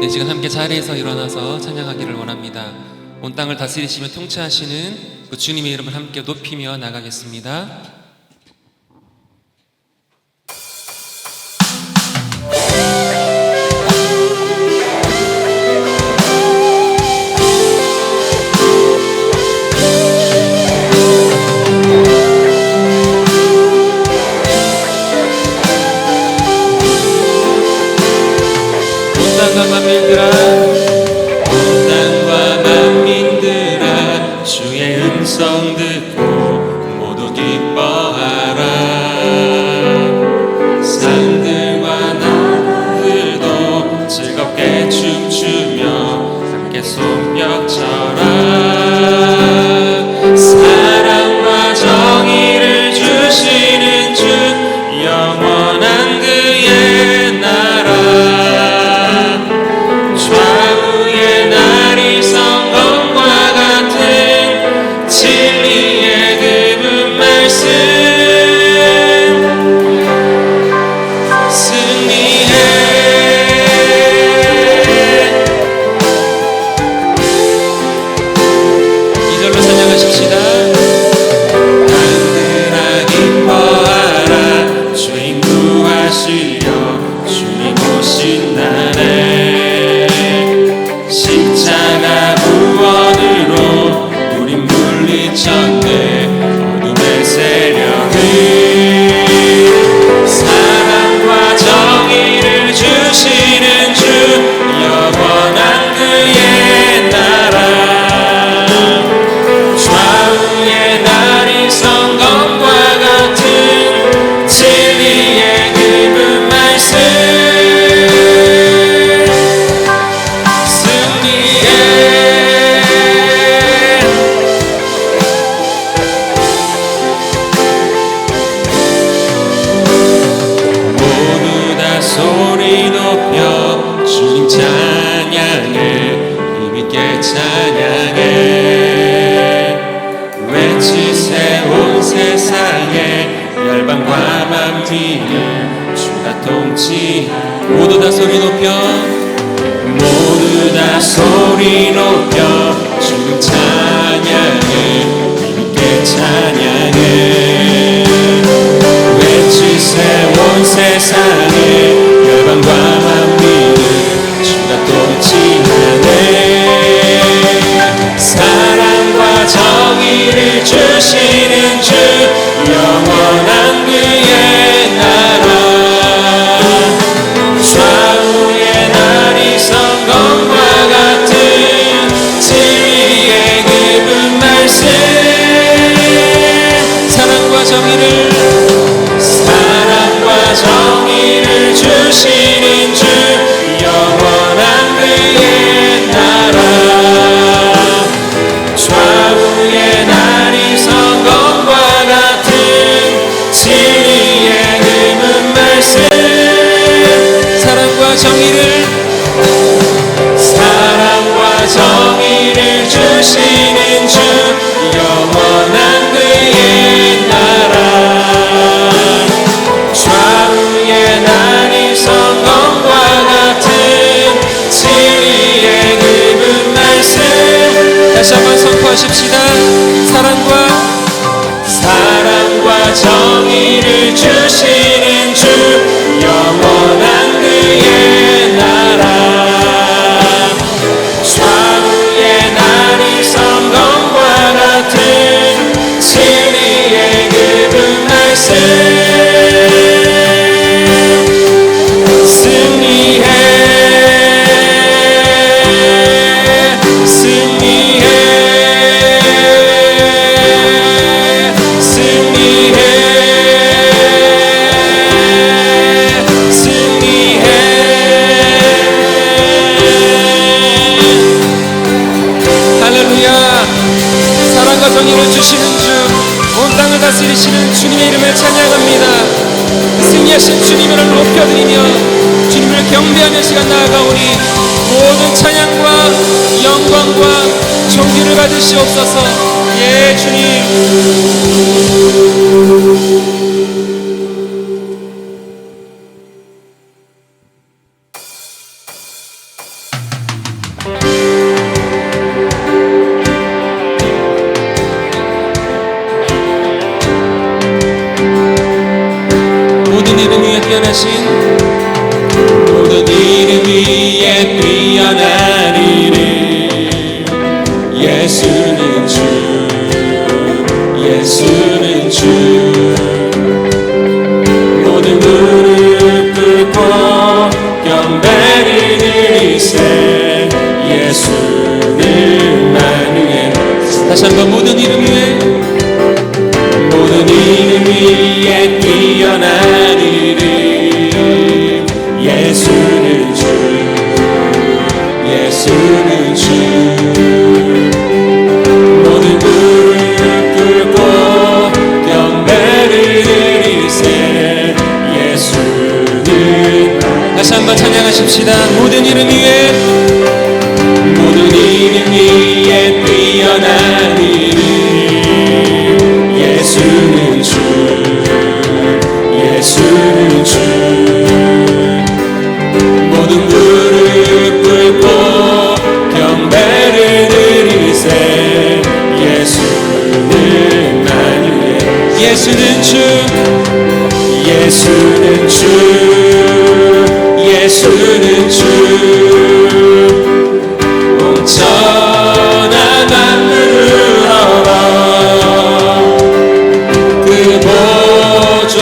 네, 시간 함께 자리에서 일어나서 찬양하기를 원합니다. 온 땅을 다스리시며 통치하시는 그 주님의 이름을 함께 높이며 나가겠습니다. 온 땅과 만민들아 주의 음성 듣고 모두 기뻐하라. 산들과 나무들도 즐겁게 춤추며 함께 손뼉 쳐라. 사랑과 정의를 주시는 주 영원한 그의 나라. 좌우의 날이 성검과 같은 진리의 그분 말씀 승리해. 이절로 찬양하십시다. 하늘아 기뻐하라. 죄인 구하시려 주님 오신다네. 십자가 구원으로 우린 물리쳤네. 어둠의 세력을 사랑과 정의를 주시는 주 영원한 그의 나라. 좌우의 날이 성검과 같은 진리의 그분 말씀 소리 높여 주님 찬양해. 힘있게 찬양해. 외치세 온 세상에 열방과 만민을 주가 통치. 모두 다 소리 높여 모두 다 소리 높여 주님 찬양해. 힘있게 찬양해. 외치세 온 세상에 열방과 만민을 주가 통치하네. 사랑과 정의를 주시는 주 영원한 그의 나라. 좌우의 날이 성검과 같은 진리의 그분 말씀 사랑과 정의를 주시는 주 영원한 그의 나라. 좌우의 날이 성검과 같은 진리의 그분 말씀 사랑과 정의를 주시는 주 영원한 그의 나라. 좌우의 날이 성검과 같은 진리의 그분 말씀 다시 한번 선포하십시다. 사랑과 정의를 주시는 주 영원한 그의 나라. 좌우의 날이 성검과 같은 진리의 그분 말씀 정의를 주시는 주, 온 땅을 다스리시는 주님의 이름을 찬양합니다. 승리하신 주님을 높여드리며 주님을 경배하는 시간 나아가오니 모든 찬양과 영광과 존귀를 받으시옵소서. 예, 주님. 찬양하신 모든 이름 위에 뛰어난 이름 예수는 주 예수는 주 모든 무릎 꿇고 경배를 드리세 예수는 만유의 다시 한번 모든 이름 위에 모든 이름 위에 뛰어난 이름 예수는 주 예수는 주 모든 무릎 꿇고 경배를 드리세 예수는 다시 한번 찬양하십시다. 모든 이름 위에 모든 이름 위에 뛰어난 이름 예수는 주 예수는 주 모든 무릎 꿇고 경배를 드리세 예수는 만유의 예수는 주 예수는 주 예수는 주 온천한 만물을 얼어 그 보좌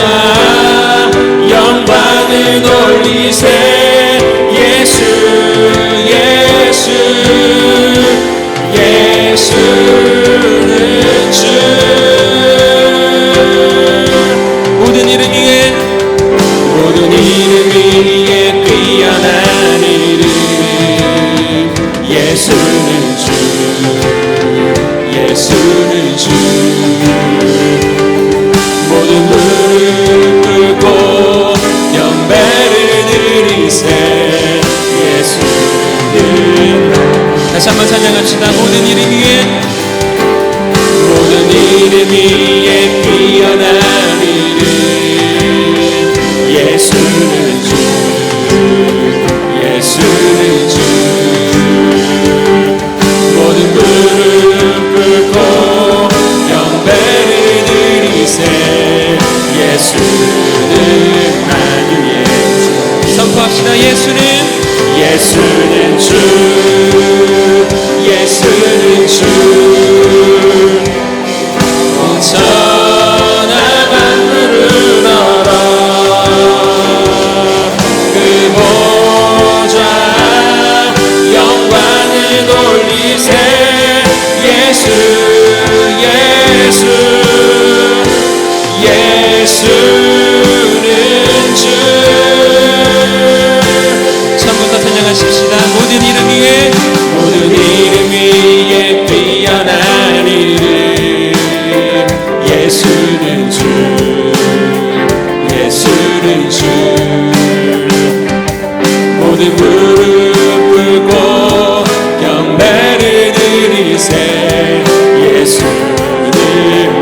영광을 돌리세 예수 예수 예수는 주 모든 이름 위에 모든 이름 위에 뛰어난 이름 예수는 주 예수는 주 모든 무릎 꿇고 경배를 드리세 예수는 다시 한번 찬양합시다. 모든 이름 위에 모든 이름 위에 뛰어난 이름 예수는 주 예수는 주 모든 무릎 꿇고 경배를 드리세 예수는 만유의 선포합시다. 예수는 예수는 주 예수는 주 온천한 만물을 얼어 그 보좌 영광을 돌리세 예수 예수 예수는 주 처음부터 찬양하십시다. 모든 이름 위에 모든 이름 위에 뛰어난 이름 예수는 주 예수는 주 모든 무릎 꿇고 경배를 드리세 예수는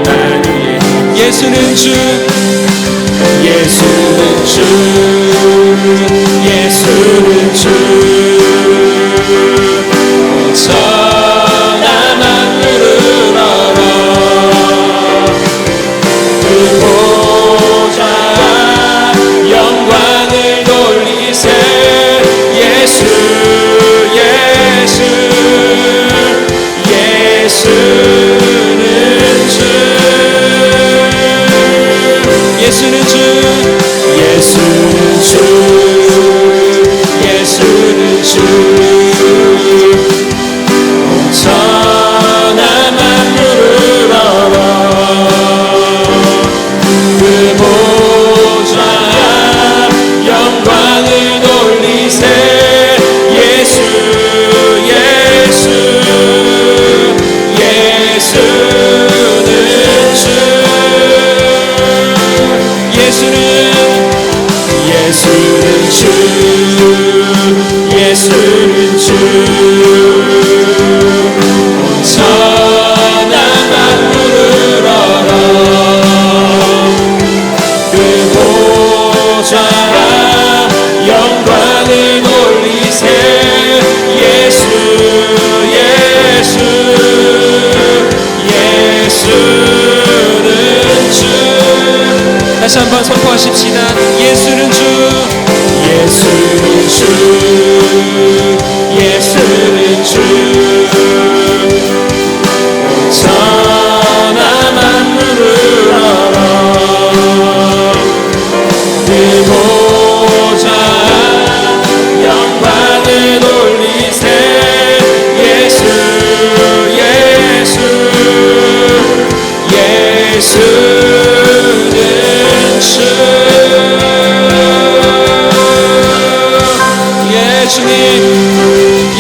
만유의 예수는 주 예수는 주 예수는 주 온천한 만물을 얼어 그 보좌 영광을 돌리세 예수 예수 예수는 주 예수는 주 예수는 주 예수는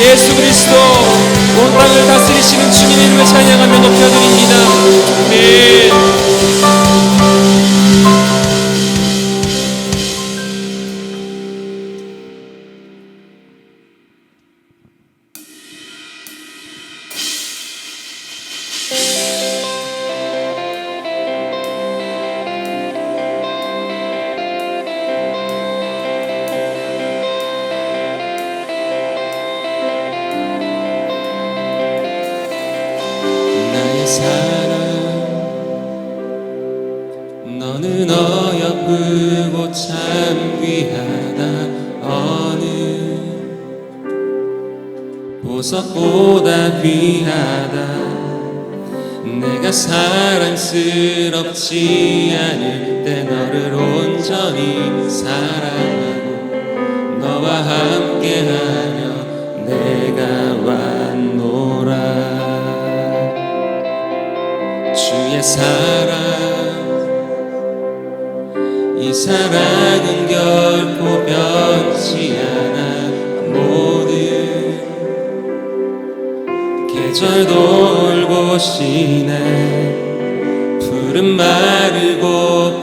예수 그리스도 온 땅을 다스리시는 주님의 이름을 찬양하며 높여드립니다. 아멘. 너는 어여쁘고 참 귀하다. 어느 보석보다 귀하다. 내가 사랑스럽지 않을 때 너를 온전히 사랑하고 너와 함께하며 내가 왔노라. 주의 사랑 이 사랑은 결코 변치 않아. 모든 계절도 올곧이네. 푸른 마르고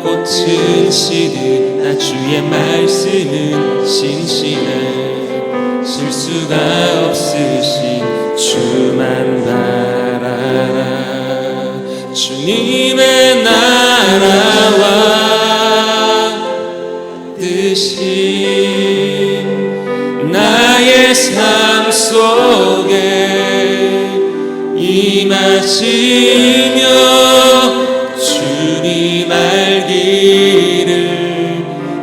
꽃은 시듯 나 주의 말씀은 신실해. 실수가 없으신 주만 바라라. 주님의 나라와 나의 삶 속에 임하시며 주님 알기를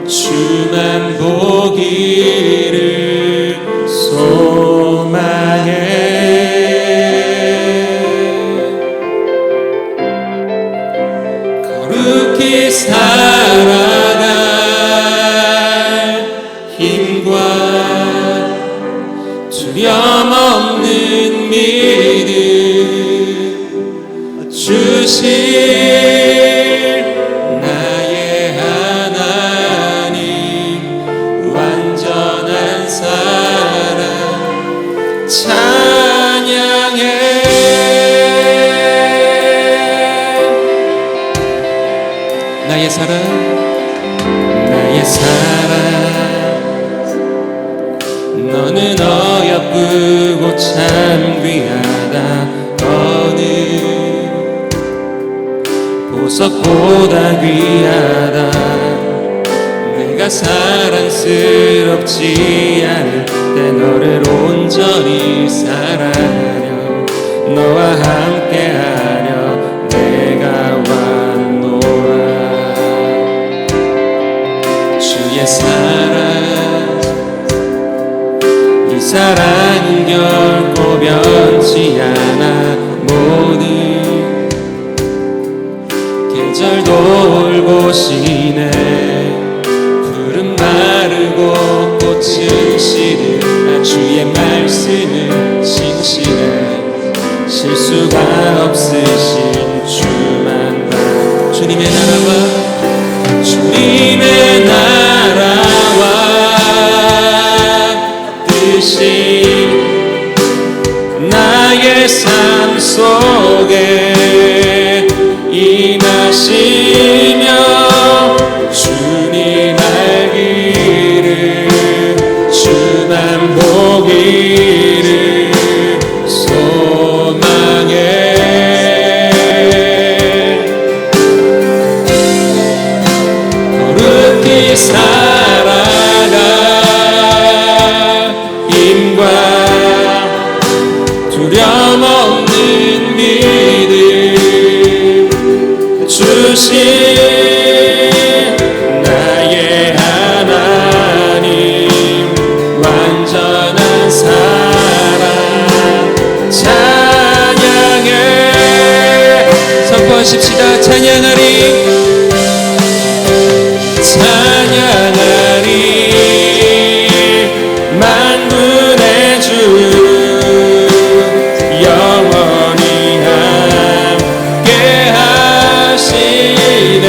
주만 보기를 소망해. 거룩히 살아갈 힘과 두려움 없는 믿음 주실 나의 하나님. 완전한 사랑 찬양해. 나의 사랑 나의 사랑 너는 어여쁘고 참 귀하다. 어느 보석보다 귀하다. 내가 사랑스럽지 않을 때 너를 온전히 사랑하며 너와 함께하며 내가 왔노라. 주의 사랑 이 사랑은 결코 변치 않아. 모든 계절도 올곧이네. 푸른 마르고 꽃은 시들 나 주의 말씀은 신실해. 실수가 없으신 주만 봐. 주님의 나라와 주님의 나라와 뜻이 나의 삶 속에 임하시며 주님 알기를 주만 보기를 소망해. 거룩히 살아가 힘과 두려움 없는 믿음 주신 나의 하나님. 완전한 사랑 찬양해. 선포하십시다. 찬양하리 찬양하리 만군의 주 영원히 함께 하시리.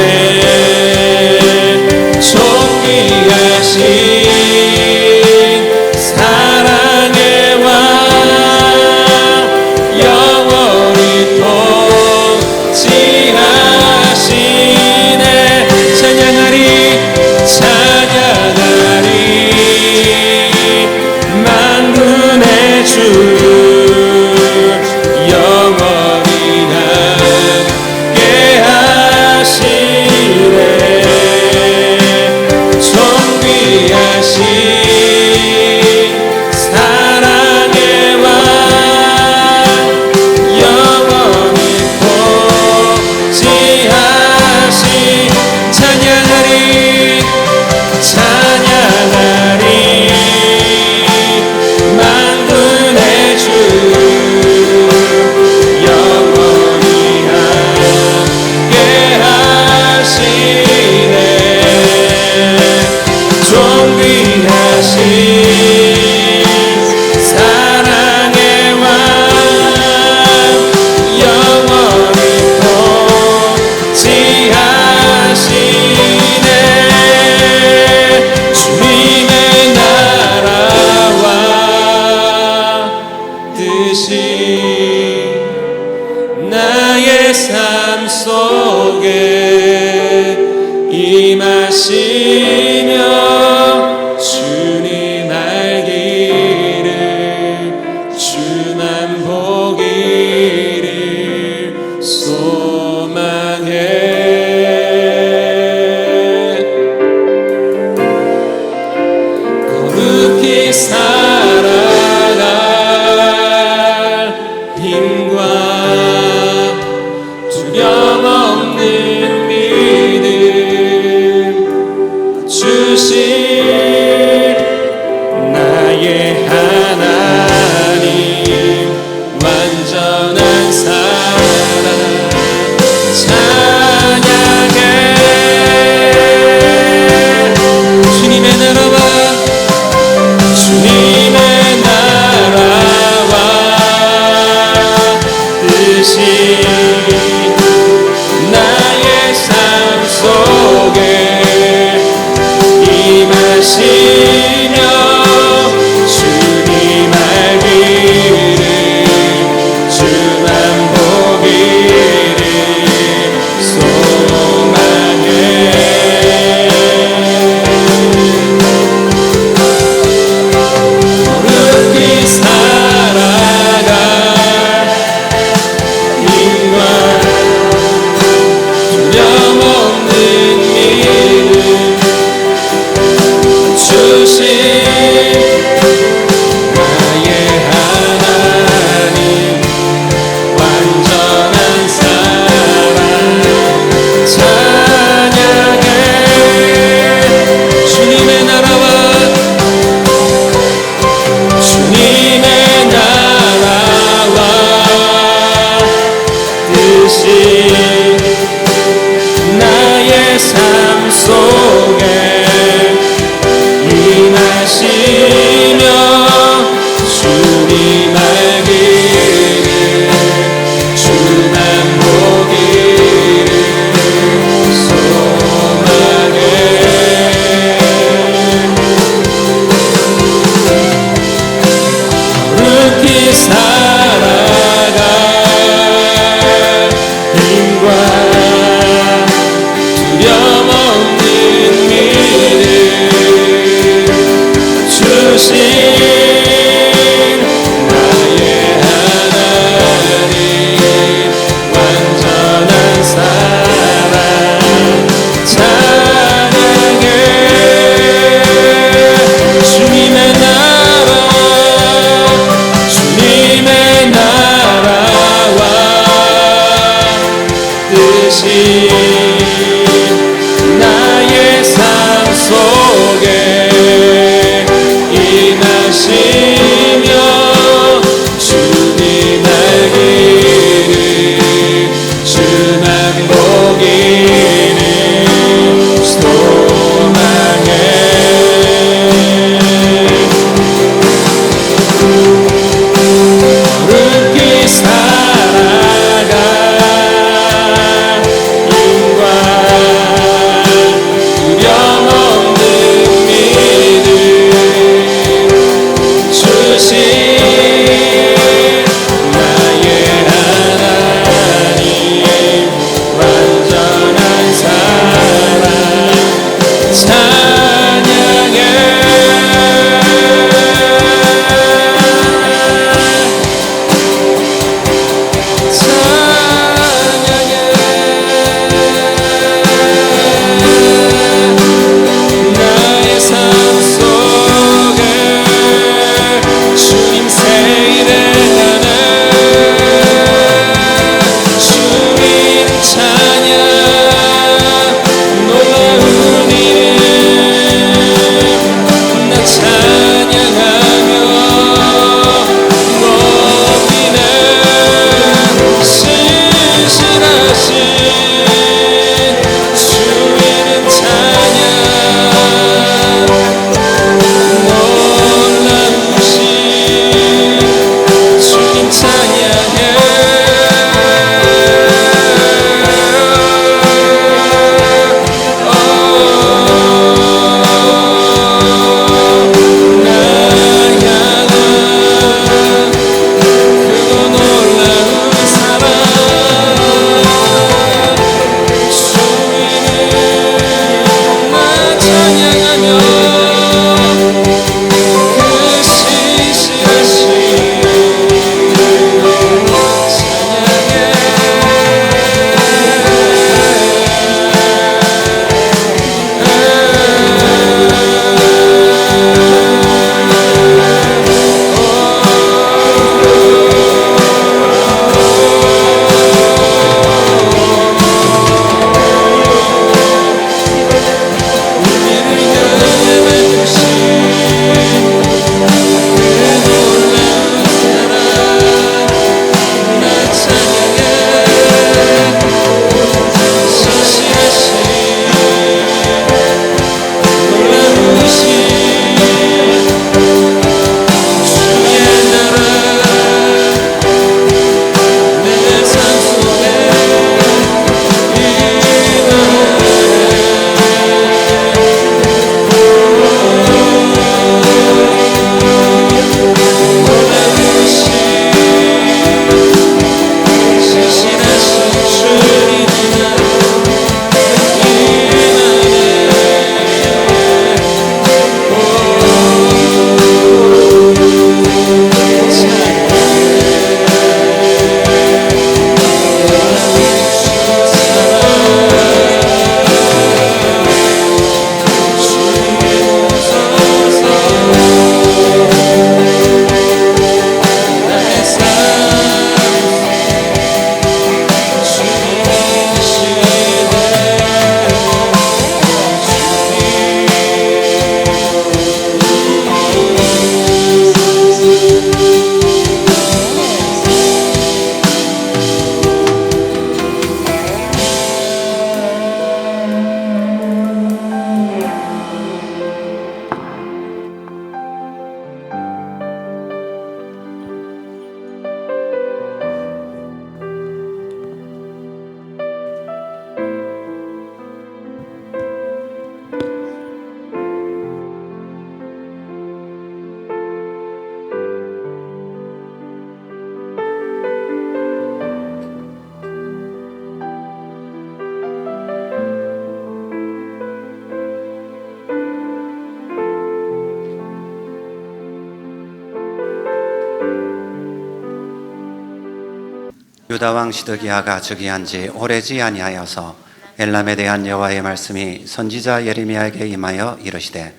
유다 왕 시드기야가 즉위한 지 오래지 아니하여서 엘람에 대한 여호와의 말씀이 선지자 예레미야에게 임하여 이르시되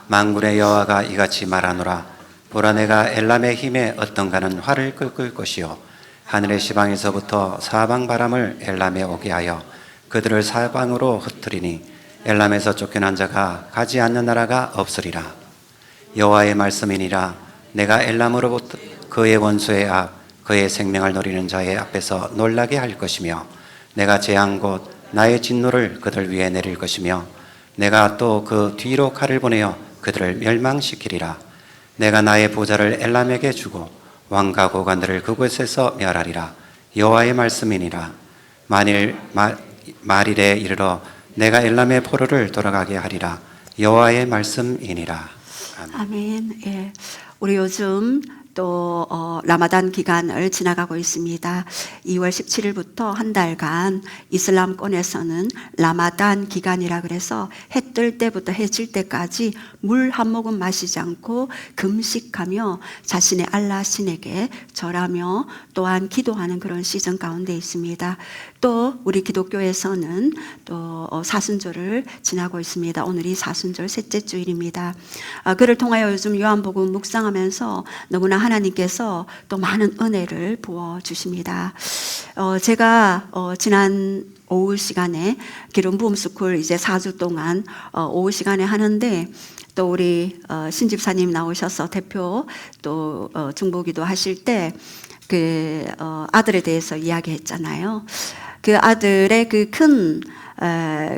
만군의 여호와가 이같이 말하노라. 보라, 내가 엘람의 힘에 어떤가는 활을 끄을 것이요 하늘의 시방에서부터 사방 바람을 엘람에 오게 하여 그들을 사방으로 흩트리니 엘람에서 쫓겨난 자가 가지 않는 나라가 없으리라. 여호와의 말씀이니라. 내가 엘람으로부터 그의 원수의 앞, 그의 생명을 노리는 자의 앞에서 놀라게 할 것이며 내가 재앙 곧 나의 진노를 그들 위에 내릴 것이며 내가 또 그 뒤로 칼을 보내어 그들을 멸망시키리라. 내가 나의 보좌를 엘람에게 주고 왕과 고관들을 그곳에서 멸하리라. 여호와의 말씀이니라. 만일 말일에 이르러 내가 엘람의 포로를 돌아가게 하리라. 여호와의 말씀이니라. 아멘. 아멘. 예. 우리 요즘 또 라마단 기간을 지나가고 있습니다. 2월 17일부터 한 달간 이슬람권에서는 라마단 기간이라 그래서 해 뜰 때부터 해 질 때까지 물 한 모금 마시지 않고 금식하며 자신의 알라 신에게 절하며 또한 기도하는 그런 시즌 가운데 있습니다. 또 우리 기독교에서는 또 사순절을 지나고 있습니다. 오늘이 사순절 셋째 주일입니다. 그를 통하여 요즘 요한복음 묵상하면서 너무나 하나님께서 또 많은 은혜를 부어주십니다. 제가 지난 오후 시간에 기름 부음 스쿨 이제 4주 동안 오후 시간에 하는데 또 우리 신집사님 나오셔서 대표 또 중보기도 하실 때 그 아들에 대해서 이야기했잖아요. 그 아들의 그 큰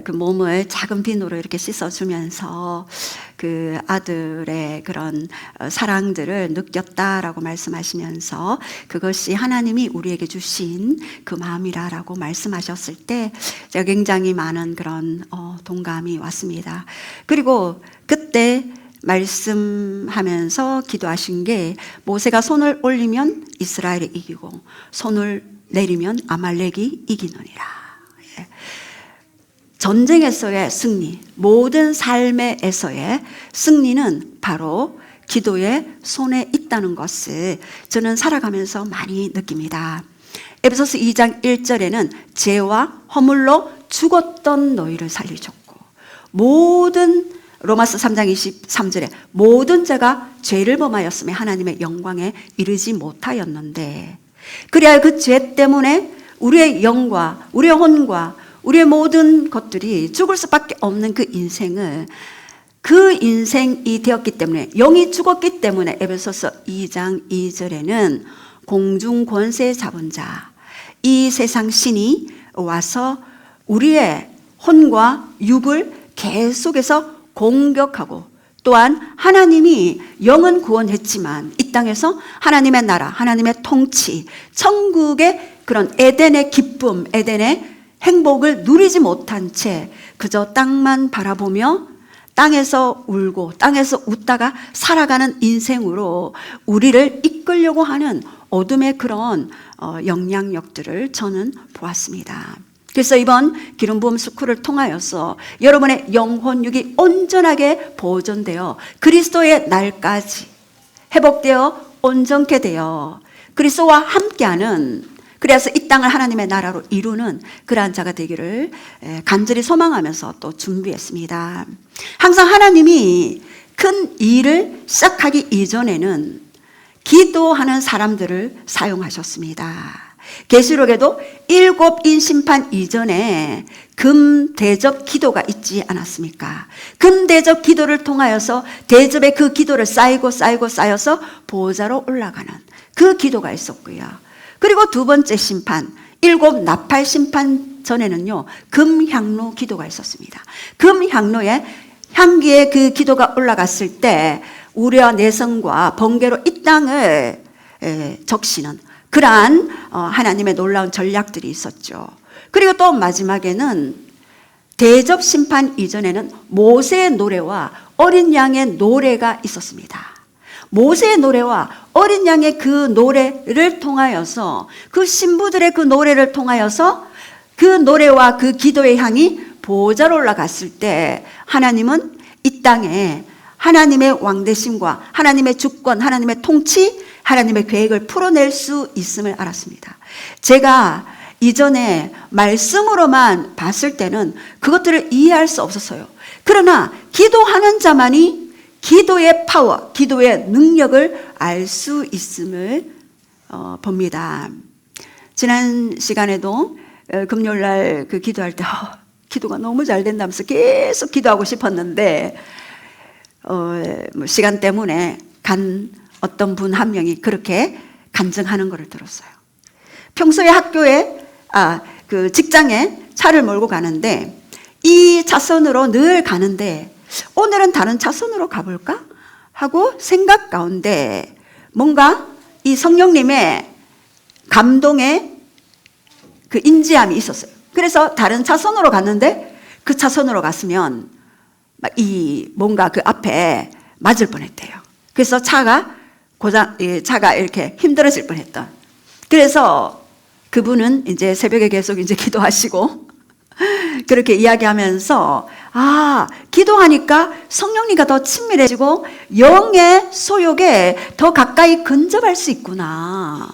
그 몸을 작은 비누로 이렇게 씻어주면서 그 아들의 그런 사랑들을 느꼈다라고 말씀하시면서 그것이 하나님이 우리에게 주신 그 마음이라고 말씀하셨을 때 제가 굉장히 많은 그런 동감이 왔습니다. 그리고 그때 말씀하면서 기도하신 게 모세가 손을 올리면 이스라엘이 이기고 손을 내리면 아말렉이 이기느니라. 예. 전쟁에서의 승리, 모든 삶에서의 승리는 바로 기도의 손에 있다는 것을 저는 살아가면서 많이 느낍니다. 에베소서 2장 1절에는 죄와 허물로 죽었던 너희를 살리셨고 모든 로마서 3장 23절에 모든 자가 죄를 범하였으며 하나님의 영광에 이르지 못하였는데 그래야 그 죄 때문에 우리의 영과 우리의 혼과 우리의 모든 것들이 죽을 수밖에 없는 그 인생을 그 인생이 되었기 때문에 영이 죽었기 때문에 에베소서 2장 2절에는 공중 권세 잡은 자 이 세상 신이 와서 우리의 혼과 육을 계속해서 공격하고 또한 하나님이 영은 구원했지만 이 땅에서 하나님의 나라, 하나님의 통치, 천국의 그런 에덴의 기쁨, 에덴의 행복을 누리지 못한 채 그저 땅만 바라보며 땅에서 울고 땅에서 웃다가 살아가는 인생으로 우리를 이끌려고 하는 어둠의 그런 영향력들을 저는 보았습니다. 그래서 이번 기름 부음 스쿨을 통하여서 여러분의 영혼 육이 온전하게 보존되어 그리스도의 날까지 회복되어 온전케 되어 그리스도와 함께하는 그래서 이 땅을 하나님의 나라로 이루는 그러한 자가 되기를 간절히 소망하면서 또 준비했습니다. 항상 하나님이 큰 일을 시작하기 이전에는 기도하는 사람들을 사용하셨습니다. 계시록에도 7인 심판 이전에 금대접 기도가 있지 않았습니까? 금대접 기도를 통하여서 대접의 그 기도를 쌓여서 보좌로 올라가는 그 기도가 있었고요. 그리고 두 번째 심판, 7 나팔 심판 전에는요, 금향로 기도가 있었습니다. 금향로에 향기의 그 기도가 올라갔을 때 우리와 내성과 번개로 이 땅을 적시는 그러한 하나님의 놀라운 전략들이 있었죠. 그리고 또 마지막에는 대접 심판 이전에는 모세의 노래와 어린 양의 노래가 있었습니다. 모세의 노래와 어린 양의 그 노래를 통하여서 그 신부들의 그 노래를 통하여서 그 노래와 그 기도의 향이 보좌로 올라갔을 때 하나님은 이 땅에 하나님의 왕대심과 하나님의 주권, 하나님의 통치, 하나님의 계획을 풀어낼 수 있음을 알았습니다. 제가 이전에 말씀으로만 봤을 때는 그것들을 이해할 수 없었어요. 그러나 기도하는 자만이 기도의 파워, 기도의 능력을 알 수 있음을 봅니다. 지난 시간에도 금요일날 그 기도할 때 기도가 너무 잘 된다면서 계속 기도하고 싶었는데 시간 때문에 간 어떤 분 한 명이 그렇게 간증하는 것을 들었어요. 평소에 학교에 그 직장에 차를 몰고 가는데 이 차선으로 늘 가는데 오늘은 다른 차선으로 가볼까 하고 생각 가운데 뭔가 이 성령님의 감동의 그 인지함이 있었어요. 그래서 다른 차선으로 갔는데 그 차선으로 갔으면 뭔가 그 앞에 맞을 뻔했대요. 그래서 차가 이렇게 힘들어질 뻔했던. 그래서 그분은 이제 새벽에 계속 이제 기도하시고 그렇게 이야기하면서 기도하니까 성령님과 더 친밀해지고 영의 소욕에 더 가까이 근접할 수 있구나.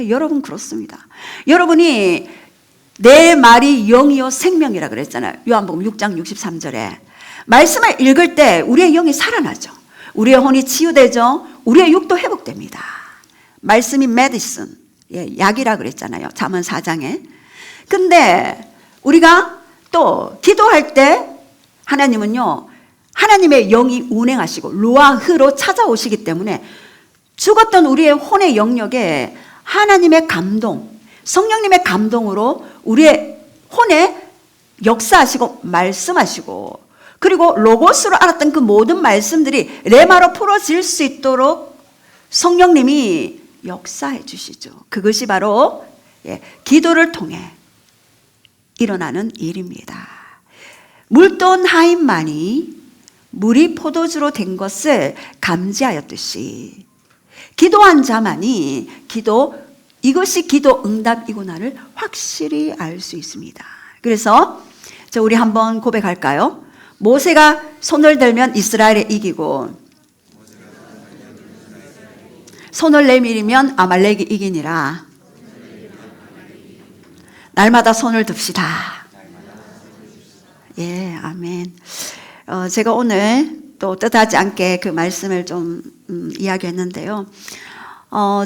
여러분 그렇습니다. 여러분이 내 말이 영이요 생명이라 그랬잖아요. 요한복음 6장 63절에 말씀을 읽을 때 우리의 영이 살아나죠. 우리의 혼이 치유되죠. 우리의 육도 회복됩니다. 말씀이 메디슨, 약이라 그랬잖아요. 잠언 4장에. 근데 우리가 또 기도할 때 하나님은요, 하나님의 영이 운행하시고 루아흐로 찾아오시기 때문에 죽었던 우리의 혼의 영역에 하나님의 감동, 성령님의 감동으로 우리의 혼에 역사하시고 말씀하시고, 그리고 로고스로 알았던 그 모든 말씀들이 레마로 풀어질 수 있도록 성령님이 역사해 주시죠. 그것이 바로 기도를 통해 일어나는 일입니다. 물돈 하인만이 물이 포도주로 된 것을 감지하였듯이 기도한 자만이 이것이 기도 응답이구나를 확실히 알 수 있습니다. 그래서 우리 한번 고백할까요? 모세가 손을 들면 이스라엘이 이기고 손을 내밀면 아말렉이 이기니라. 날마다 손을 듭시다. 아멘. 제가 오늘 또 뜻하지 않게 그 말씀을 좀 이야기했는데요.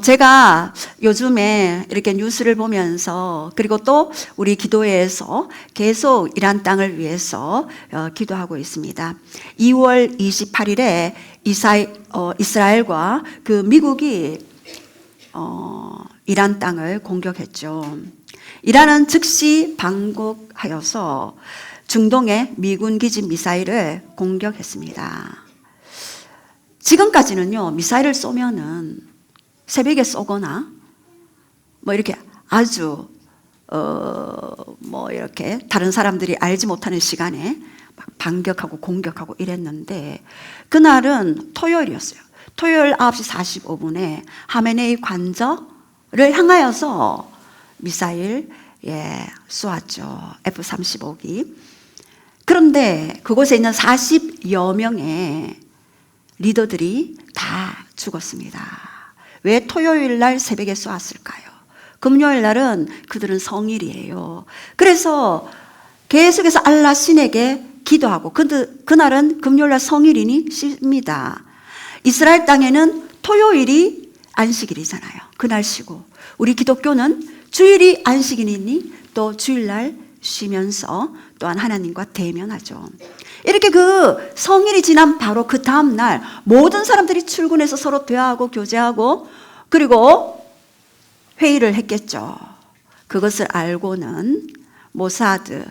제가 요즘에 이렇게 뉴스를 보면서 그리고 또 우리 기도회에서 계속 이란 땅을 위해서 기도하고 있습니다. 2월 28일에 이스라엘과 그 미국이 이란 땅을 공격했죠. 이란은 즉시 방북하여서 중동의 미군 기지 미사일을 공격했습니다. 지금까지는요, 미사일을 쏘면은 새벽에 쏘거나 이렇게 아주 이렇게 다른 사람들이 알지 못하는 시간에 막 반격하고 공격하고 이랬는데 그날은 토요일이었어요. 토요일 9시 45분에 하메네이 관저를 향하여서 미사일 쏘았죠. F-35기. 그런데 그곳에 있는 40여 명의 리더들이 다 죽었습니다. 왜 토요일 날 새벽에 쏘았을까요? 금요일 날은 그들은 성일이에요. 그래서 계속해서 알라 신에게 기도하고 그날은 금요일 날 성일이니 쉽니다. 이스라엘 땅에는 토요일이 안식일이잖아요. 그날 쉬고 우리 기독교는 주일이 안식일이니 또 주일날 쉬면서 또한 하나님과 대면하죠. 이렇게 그 성일이 지난 바로 그 다음 날 모든 사람들이 출근해서 서로 대화하고 교제하고 그리고 회의를 했겠죠. 그것을 알고는 모사드,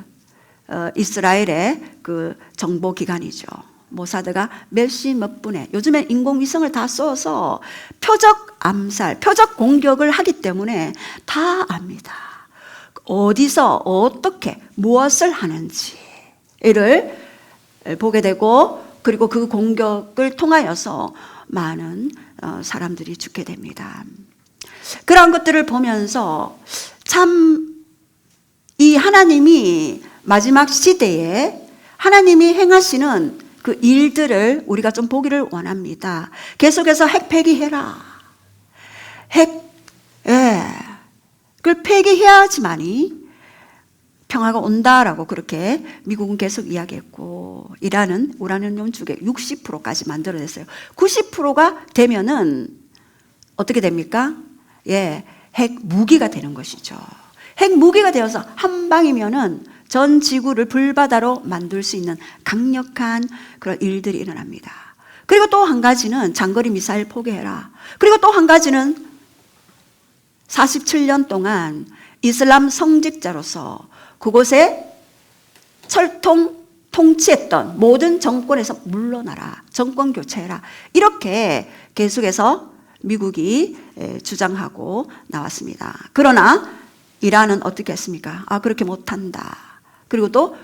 이스라엘의 그 정보기관이죠. 모사드가 몇 시 몇 분에 요즘엔 인공위성을 다 쏘아서 표적 암살, 표적 공격을 하기 때문에 다 압니다. 어디서 어떻게 무엇을 하는지를 보게 되고 그리고 그 공격을 통하여서 많은 사람들이 죽게 됩니다. 그런 것들을 보면서 참 이 하나님이 마지막 시대에 하나님이 행하시는 그 일들을 우리가 좀 보기를 원합니다. 계속해서 핵폐기해라. 그걸 폐기해야지만이 평화가 온다라고 그렇게 미국은 계속 이야기했고, 이란은 우라늄 주객 60%까지 만들어냈어요. 90%가 되면은 어떻게 됩니까? 핵 무기가 되는 것이죠. 핵 무기가 되어서 한 방이면은 전 지구를 불바다로 만들 수 있는 강력한 그런 일들이 일어납니다. 그리고 또 한 가지는 장거리 미사일 포기해라. 그리고 또 한 가지는 47년 동안 이슬람 성직자로서 그곳에 통치했던 모든 정권에서 물러나라. 정권 교체해라. 이렇게 계속해서 미국이 주장하고 나왔습니다. 그러나 이란은 어떻게 했습니까? 그렇게 못한다. 그리고 또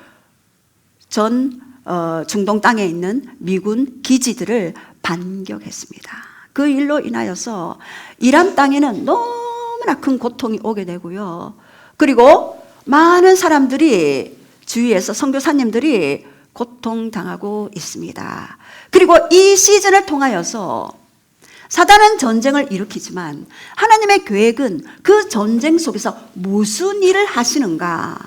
중동 땅에 있는 미군 기지들을 반격했습니다. 그 일로 인하여서 이란 땅에는 너무나 큰 고통이 오게 되고요. 그리고 많은 사람들이 주위에서 선교사님들이 고통당하고 있습니다. 그리고 이 시즌을 통하여서 사단은 전쟁을 일으키지만 하나님의 계획은 그 전쟁 속에서 무슨 일을 하시는가?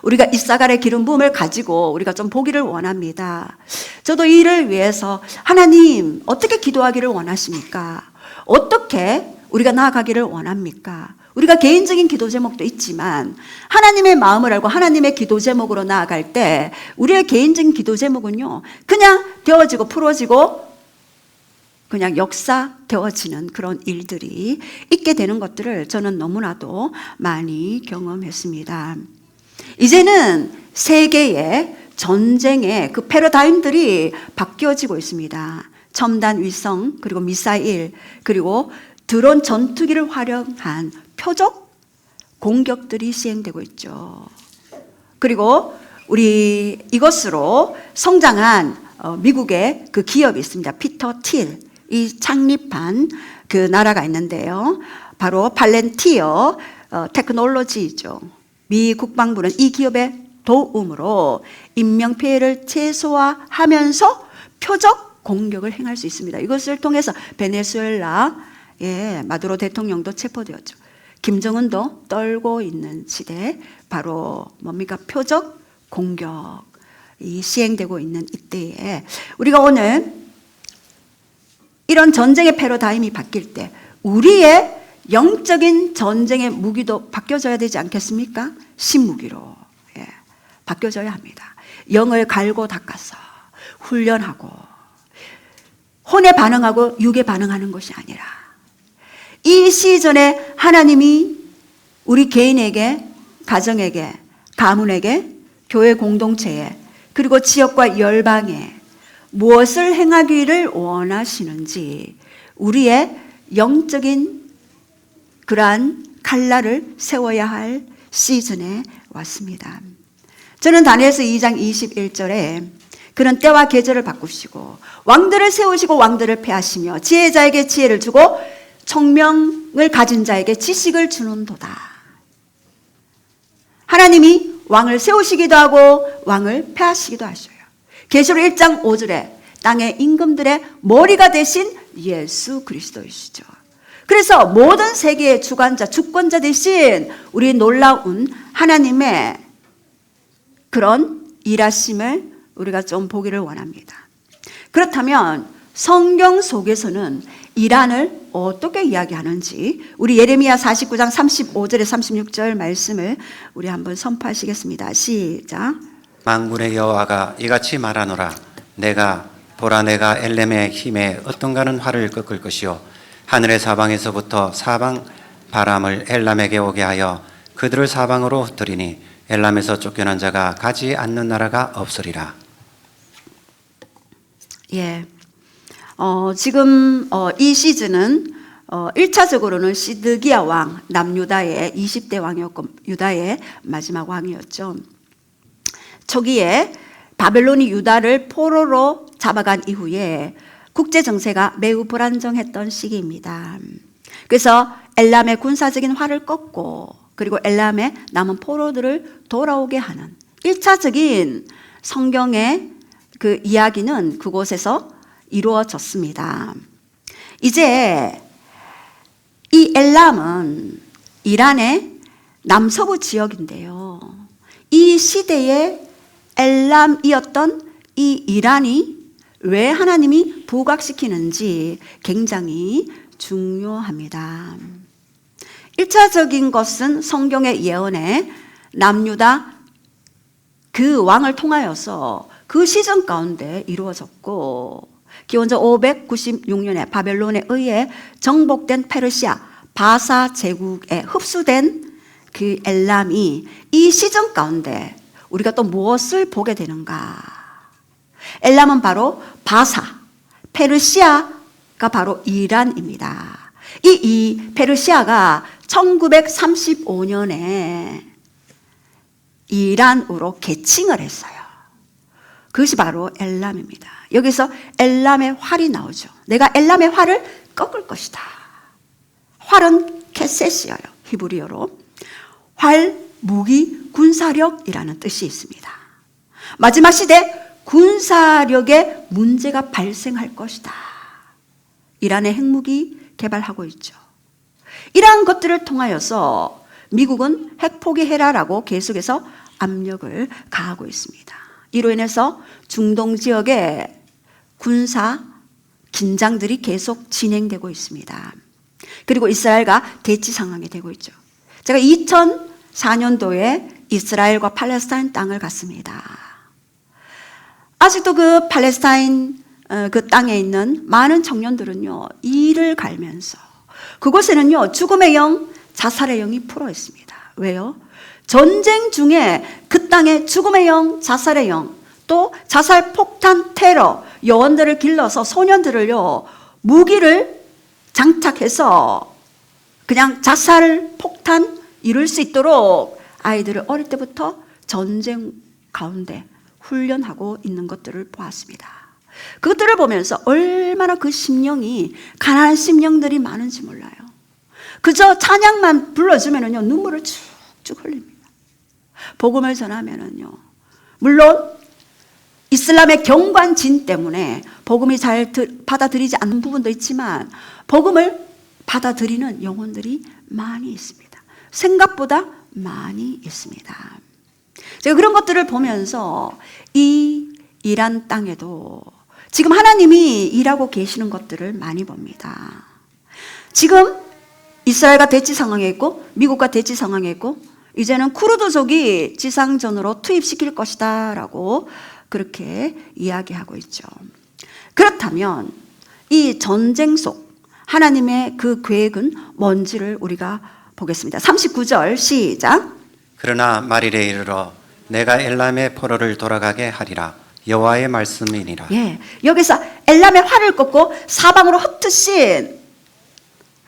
우리가 이사갈의 기름 부음을 가지고 우리가 좀 보기를 원합니다. 저도 이 일을 위해서 하나님 어떻게 기도하기를 원하십니까? 어떻게 우리가 나아가기를 원합니까? 우리가 개인적인 기도 제목도 있지만 하나님의 마음을 알고 하나님의 기도 제목으로 나아갈 때 우리의 개인적인 기도 제목은요, 그냥 되어지고 풀어지고 그냥 역사되어지는 그런 일들이 있게 되는 것들을 저는 너무나도 많이 경험했습니다. 이제는 세계의 전쟁의 그 패러다임들이 바뀌어지고 있습니다. 첨단 위성, 그리고 미사일, 그리고 드론 전투기를 활용한 표적 공격들이 시행되고 있죠. 그리고 우리 이것으로 성장한 미국의 그 기업이 있습니다. 피터 틸, 이 창립한 그 나라가 있는데요. 바로 팔렌티어 테크놀로지죠. 미 국방부는 이 기업의 도움으로 인명피해를 최소화하면서 표적 공격을 행할 수 있습니다. 이것을 통해서 베네수엘라 마두로 대통령도 체포되었죠. 김정은도 떨고 있는 시대, 바로 뭡니까? 표적 공격이 시행되고 있는 이때에 우리가 오늘 이런 전쟁의 패러다임이 바뀔 때 우리의 영적인 전쟁의 무기도 바뀌어져야 되지 않겠습니까? 신무기로 바뀌어져야 합니다. 영을 갈고 닦아서 훈련하고 혼에 반응하고 육에 반응하는 것이 아니라 이 시즌에 하나님이 우리 개인에게, 가정에게, 가문에게, 교회 공동체에, 그리고 지역과 열방에 무엇을 행하기를 원하시는지 우리의 영적인 그러한 칼날을 세워야 할 시즌에 왔습니다. 저는 다니엘서 2장 21절에 그는 때와 계절을 바꾸시고 왕들을 세우시고 왕들을 패하시며 지혜자에게 지혜를 주고 총명을 가진 자에게 지식을 주는도다. 하나님이 왕을 세우시기도 하고 왕을 패하시기도 하셔요. 계시록 1장 5절에 땅의 임금들의 머리가 되신 예수 그리스도이시죠. 그래서 모든 세계의 주관자, 주권자 되신 우리 놀라운 하나님의 그런 일하심을 우리가 좀 보기를 원합니다. 그렇다면 성경 속에서는 이란을 어떻게 이야기하는지 우리 예레미야 49장 35절에 36절 말씀을 우리 한번 선포하시겠습니다. 시작. 만군의 여호와가 이같이 말하노라. 보라 내가 엘렘의 힘에 어떤가는 활을 꺾을 것이요 하늘의 사방에서부터 사방 바람을 엘람에게 오게 하여 그들을 사방으로 흩으리니 엘람에서 쫓겨난 자가 가지 않는 나라가 없으리라. 지금 이 시즌은 1차적으로는 시드기야 왕, 남유다의 20대 왕이었고 유다의 마지막 왕이었죠. 초기에 바벨론이 유다를 포로로 잡아간 이후에 국제 정세가 매우 불안정했던 시기입니다. 그래서 엘람의 군사적인 활을 꺾고 그리고 엘람의 남은 포로들을 돌아오게 하는 1차적인 성경의 그 이야기는 그곳에서 이루어졌습니다. 이제 이 엘람은 이란의 남서부 지역인데요. 이 시대에 엘람이었던 이 이란이 왜 하나님이 부각시키는지 굉장히 중요합니다. 1차적인 것은 성경의 예언에 남유다 그 왕을 통하여서 그 시점 가운데 이루어졌고, 기원전 596년에 바벨론에 의해 정복된 페르시아 바사 제국에 흡수된 그 엘람이 이 시점 가운데 우리가 또 무엇을 보게 되는가? 엘람은 바로 바사, 페르시아가 바로 이란입니다. 이 페르시아가 1935년에 이란으로 개칭을 했어요. 그것이 바로 엘람입니다. 여기서 엘람의 활이 나오죠. 내가 엘람의 활을 꺾을 것이다. 활은 케셋이에요. 히브리어로. 활, 무기, 군사력이라는 뜻이 있습니다. 마지막 시대 군사력에 문제가 발생할 것이다. 이란의 핵무기 개발하고 있죠. 이러한 것들을 통하여서 미국은 핵 포기해라라고 계속해서 압력을 가하고 있습니다. 이로 인해서 중동 지역에 군사 긴장들이 계속 진행되고 있습니다. 그리고 이스라엘과 대치 상황이 되고 있죠. 제가 2004년도에 이스라엘과 팔레스타인 땅을 갔습니다. 아직도 그 팔레스타인 그 땅에 있는 많은 청년들은요, 이를 갈면서 그곳에는요, 죽음의 영, 자살의 영이 풀어 있습니다. 왜요? 전쟁 중에 그 땅에 죽음의 영, 자살의 영, 또 자살 폭탄 테러, 여원들을 길러서 소년들을요, 무기를 장착해서 그냥 자살 폭탄 이룰 수 있도록 아이들을 어릴 때부터 전쟁 가운데 훈련하고 있는 것들을 보았습니다. 그것들을 보면서 얼마나 그 심령이 가난한 심령들이 많은지 몰라요. 그저 찬양만 불러주면은요, 눈물을 쭉쭉 흘립니다. 복음을 전하면은요, 물론 이슬람의 경관진 때문에 복음이 잘 받아들이지 않는 부분도 있지만 복음을 받아들이는 영혼들이 많이 있습니다. 생각보다 많이 있습니다. 제가 그런 것들을 보면서 이 이란 땅에도 지금 하나님이 일하고 계시는 것들을 많이 봅니다. 지금 이스라엘과 대치 상황에 있고 미국과 대치 상황에 있고 이제는 쿠르드족이 지상전으로 투입시킬 것이다 라고 그렇게 이야기하고 있죠. 그렇다면 이 전쟁 속 하나님의 그 계획은 뭔지를 우리가 보겠습니다. 39절 시작. 그러나 말일에 이르러 내가 엘람의 포로를 돌아가게 하리라. 여호와의 말씀이니라. 예, 여기서 엘람의 활을 꺾고 사방으로 흩으신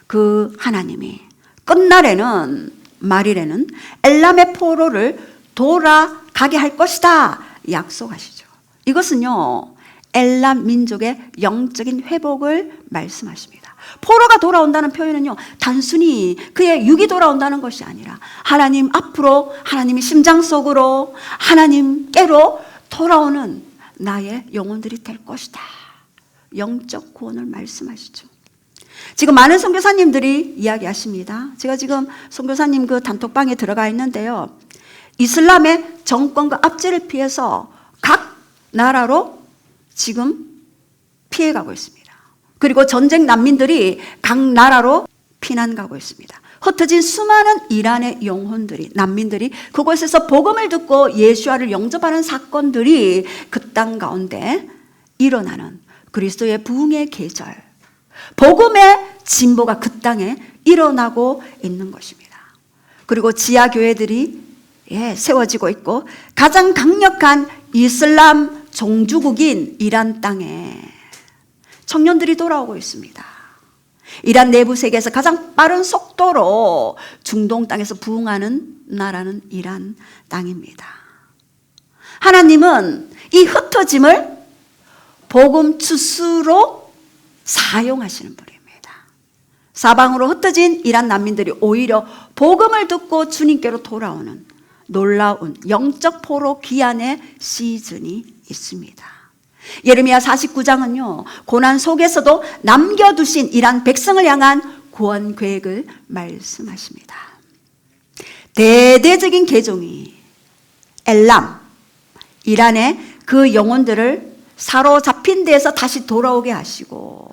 그 하나님이 끝날에는 말일에는 엘람의 포로를 돌아가게 할 것이다 약속하시죠. 이것은요 엘람 민족의 영적인 회복을 말씀하십니다. 포로가 돌아온다는 표현은요 단순히 그의 육이 돌아온다는 것이 아니라 하나님 앞으로, 하나님의 심장 속으로, 하나님께로 돌아오는 나의 영혼들이 될 것이다. 영적 구원을 말씀하시죠. 지금 많은 선교사님들이 이야기하십니다. 제가 지금 선교사님 그 단톡방에 들어가 있는데요, 이슬람의 정권과 압제를 피해서 각 나라로 지금 피해가고 있습니다. 그리고 전쟁 난민들이 각 나라로 피난 가고 있습니다. 흩어진 수많은 이란의 영혼들이, 난민들이 그곳에서 복음을 듣고 예수와를 영접하는 사건들이 그 땅 가운데 일어나는 그리스도의 부흥의 계절, 복음의 진보가 그 땅에 일어나고 있는 것입니다. 그리고 지하교회들이 세워지고 있고 가장 강력한 이슬람 종주국인 이란 땅에 청년들이 돌아오고 있습니다. 이란 내부 세계에서 가장 빠른 속도로 중동 땅에서 부흥하는 나라는 이란 땅입니다. 하나님은 이 흩어짐을 복음 추수로 사용하시는 분입니다. 사방으로 흩어진 이란 난민들이 오히려 복음을 듣고 주님께로 돌아오는 놀라운 영적 포로 귀환의 시즌이 있습니다. 예레미야 49장은요 고난 속에서도 남겨두신 이란 백성을 향한 구원 계획을 말씀하십니다. 대대적인 개종이 엘람, 이란의 그 영혼들을 사로잡힌 데에서 다시 돌아오게 하시고,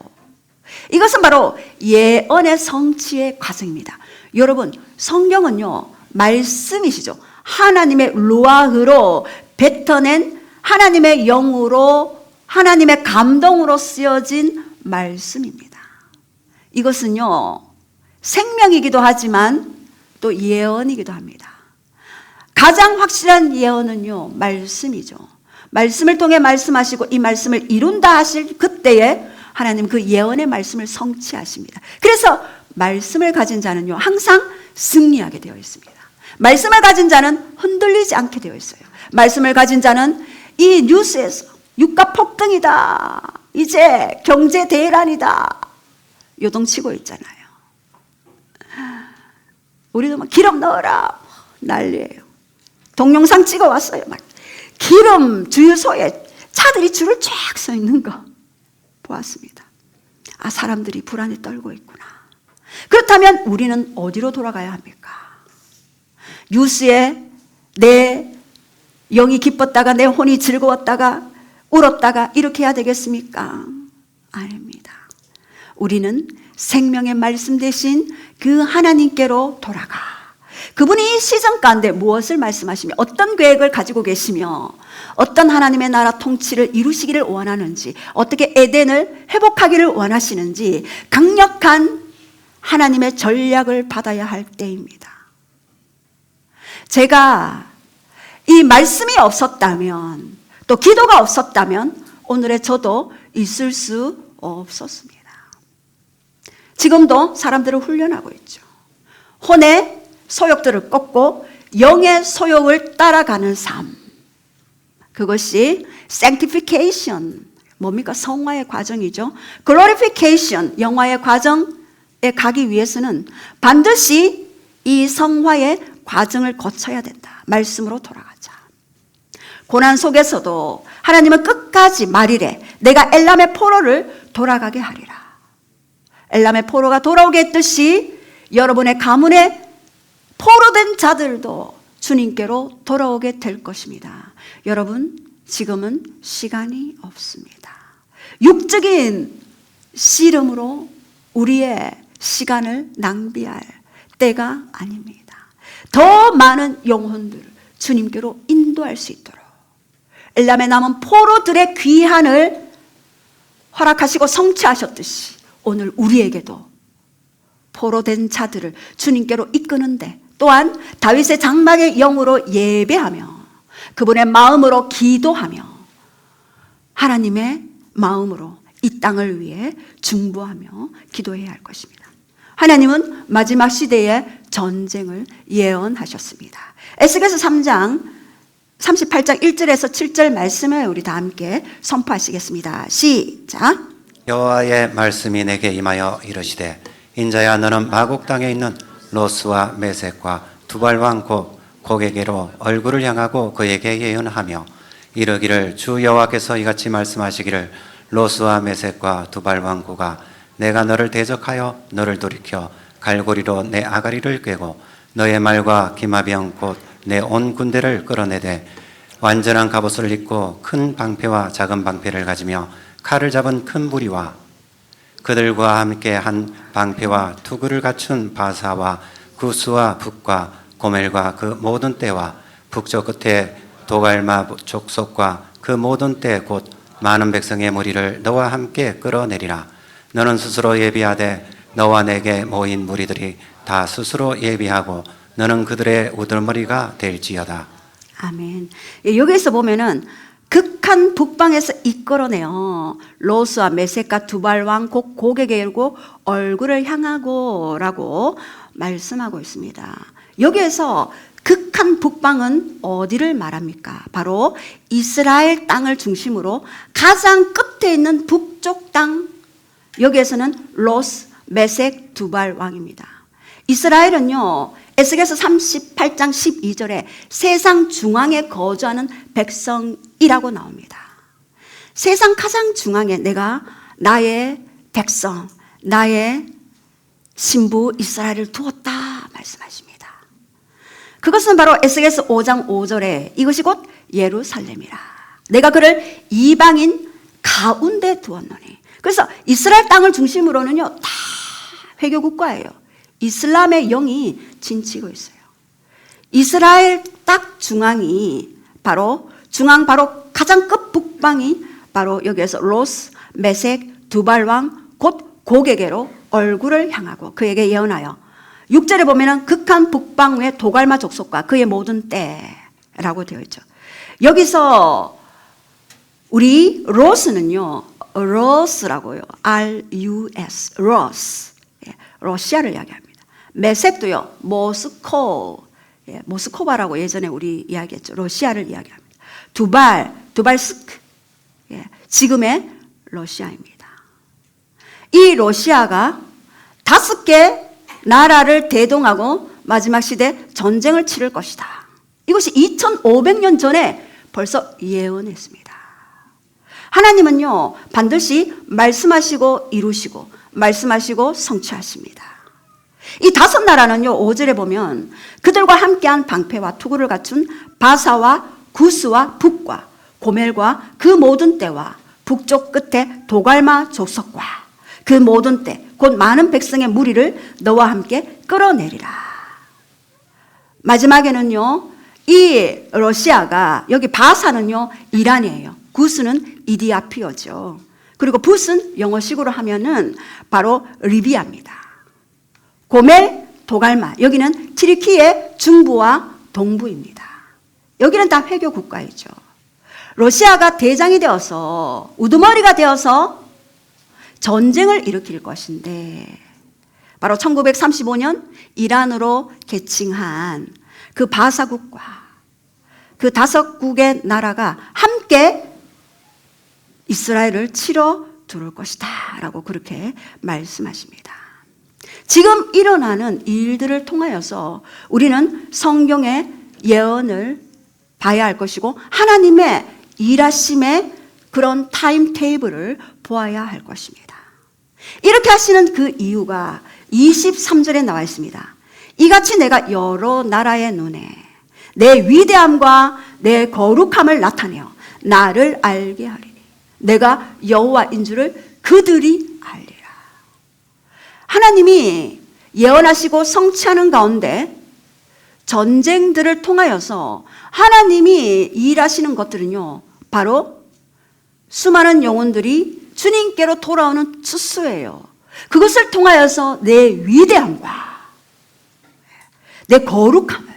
이것은 바로 예언의 성취의 과정입니다. 여러분, 성경은요, 말씀이시죠. 하나님의 루아흐로 뱉어낸 하나님의 영으로, 하나님의 감동으로 쓰여진 말씀입니다. 이것은요, 생명이기도 하지만 또 예언이기도 합니다. 가장 확실한 예언은요, 말씀이죠. 말씀을 통해 말씀하시고 이 말씀을 이룬다 하실 그때에 하나님 그 예언의 말씀을 성취하십니다. 그래서 말씀을 가진 자는요, 항상 승리하게 되어 있습니다. 말씀을 가진 자는 흔들리지 않게 되어 있어요. 말씀을 가진 자는 이 뉴스에서 유가 폭등이다, 이제 경제 대란이다, 요동치고 있잖아요. 우리도 막 기름 넣어라 난리예요. 동영상 찍어왔어요. 막 기름 주유소에 차들이 줄을 쫙 서 있는 거 보았습니다. 아, 사람들이 불안에 떨고 있구나. 그렇다면 우리는 어디로 돌아가야 합니까? 뉴스에 내 영이 기뻤다가 내 혼이 즐거웠다가 울었다가 이렇게 해야 되겠습니까? 아닙니다. 우리는 생명의 말씀 대신 그 하나님께로 돌아가, 그분이 이 시점 가운데 무엇을 말씀하시며 어떤 계획을 가지고 계시며 어떤 하나님의 나라 통치를 이루시기를 원하는지, 어떻게 에덴을 회복하기를 원하시는지 강력한 하나님의 전략을 받아야 할 때입니다. 제가 이 말씀이 없었다면, 또 기도가 없었다면 오늘의 저도 있을 수 없었습니다. 지금도 사람들을 훈련하고 있죠. 혼의 소욕들을 꺾고 영의 소욕을 따라가는 삶, 그것이 sanctification, 뭡니까? 성화의 과정이죠. glorification, 영화의 과정에 가기 위해서는 반드시 이 성화의 과정을 거쳐야 된다. 말씀으로 돌아가자. 고난 속에서도 하나님은 끝까지 말이래, 내가 엘람의 포로를 돌아가게 하리라. 엘람의 포로가 돌아오게 했듯이 여러분의 가문에 포로된 자들도 주님께로 돌아오게 될 것입니다. 여러분, 지금은 시간이 없습니다. 육적인 씨름으로 우리의 시간을 낭비할 때가 아닙니다. 더 많은 영혼들을 주님께로 인도할 수 있도록 엘람에 남은 포로들의 귀환을 허락하시고 성취하셨듯이 오늘 우리에게도 포로된 자들을 주님께로 이끄는데, 또한 다윗의 장막의 영으로 예배하며 그분의 마음으로 기도하며 하나님의 마음으로 이 땅을 위해 중보하며 기도해야 할 것입니다. 하나님은 마지막 시대의 전쟁을 예언하셨습니다. 에스겔서 3장 38장 1절에서 7절 말씀을 우리 다 함께 선포하시겠습니다. 시작. 여호와의 말씀이 내게 임하여 이르시되, 인자야, 너는 마곡 땅에 있는 로스와 메섹과 두발왕 곧 고게게로 얼굴을 향하고 그에게 예언하며 이르기를, 주 여호와께서 이같이 말씀하시기를, 로스와 메섹과 두발왕 고가 내가 너를 대적하여 너를 돌이켜 갈고리로 내 아가리를 꿰고 너의 말과 기마병 곧 내 온 군대를 끌어내되 완전한 갑옷을 입고 큰 방패와 작은 방패를 가지며 칼을 잡은 큰 무리와 그들과 함께 한 방패와 투구를 갖춘 바사와 구스와 북과 고멜과 그 모든 떼와 북쪽 끝에 도갈마 족속과 그 모든 떼 곧 많은 백성의 무리를 너와 함께 끌어내리라. 너는 스스로 예비하되 너와 내게 모인 무리들이 다 스스로 예비하고 너는 그들의 우들머리가 될지어다. 아멘. 여기에서 보면은 극한 북방에서 이끌어내요. 로스와 메섹과 두발왕 곧 고개게 열고 얼굴을 향하고 라고 말씀하고 있습니다. 여기에서 극한 북방은 어디를 말합니까? 바로 이스라엘 땅을 중심으로 가장 끝에 있는 북쪽 땅, 여기에서는 로스, 메섹, 두발왕입니다. 이스라엘은요, 에스겔서 38장 12절에 세상 중앙에 거주하는 백성이라고 나옵니다. 세상 가장 중앙에 내가 나의 백성, 나의 신부 이스라엘을 두었다 말씀하십니다. 그것은 바로 에스겔서 5장 5절에 이것이 곧 예루살렘이라. 내가 그를 이방인 가운데 두었노니. 그래서 이스라엘 땅을 중심으로는요 다 회교 국가예요. 이슬람의 영이 진치고 있어요. 이스라엘 딱 중앙이 바로 가장 끝 북방이 바로 여기에서 로스, 메색, 두발왕 곧 고게게로 얼굴을 향하고 그에게 예언하여 6절에 보면은 극한 북방 외 도갈마 족속과 그의 모든 때라고 되어 있죠. 여기서 우리 로스는요, 로스라고요. R-U-S, 로스. 예, 러시아를 이야기합니다. 메색도요, 모스코. 예, 모스코바라고 예전에 우리 이야기했죠. 러시아를 이야기합니다. 두발스크. 예, 지금의 러시아입니다. 이 러시아가 5개 나라를 대동하고 마지막 시대 전쟁을 치를 것이다. 이것이 2500년 전에 벌써 예언했습니다. 하나님은요 반드시 말씀하시고 이루시고 말씀하시고 성취하십니다. 이 5 나라는요 5절에 보면 그들과 함께한 방패와 투구를 갖춘 바사와 구스와 북과 고멜과 그 모든 때와 북쪽 끝에 도갈마 족속과 그 모든 때 곧 많은 백성의 무리를 너와 함께 끌어내리라. 마지막에는요 이 러시아가 여기 바사는요 이란이에요. 구스는 이디아피어죠. 그리고 붓은 영어식으로 하면은 바로 리비아입니다. 고멜, 도갈마 여기는 튀르키예 중부와 동부입니다. 여기는 다 회교 국가이죠. 러시아가 대장이 되어서 우두머리가 되어서 전쟁을 일으킬 것인데 바로 1935년 이란으로 개칭한 그 바사국과 그 5국의 나라가 함께 이스라엘을 치러 들어올 것이다 라고 그렇게 말씀하십니다. 지금 일어나는 일들을 통하여서 우리는 성경의 예언을 봐야 할 것이고 하나님의 일하심의 그런 타임테이블을 보아야 할 것입니다. 이렇게 하시는 그 이유가 23절에 나와 있습니다. 이같이 내가 여러 나라의 눈에 내 위대함과 내 거룩함을 나타내어 나를 알게 하리니 내가 여호와인 줄을 그들이 알리라. 하나님이 예언하시고 성취하는 가운데 전쟁들을 통하여서 하나님이 일하시는 것들은요 바로 수많은 영혼들이 주님께로 돌아오는 추수예요. 그것을 통하여서 내 위대함과 내 거룩함을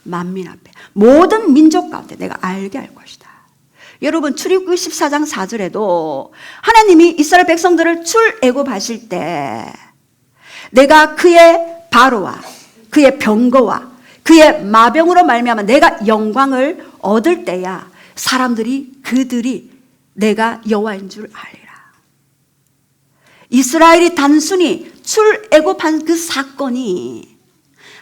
만민 앞에 모든 민족 가운데 내가 알게 할 것이다. 여러분 출애굽기 14장 4절에도 하나님이 이스라엘 백성들을 출애굽하실 때 내가 그의 바로와 그의 병거와 그의 마병으로 말미암아 내가 영광을 얻을 때야 그들이 내가 여호와인 줄 알리라. 이스라엘이 단순히 출애굽한 그 사건이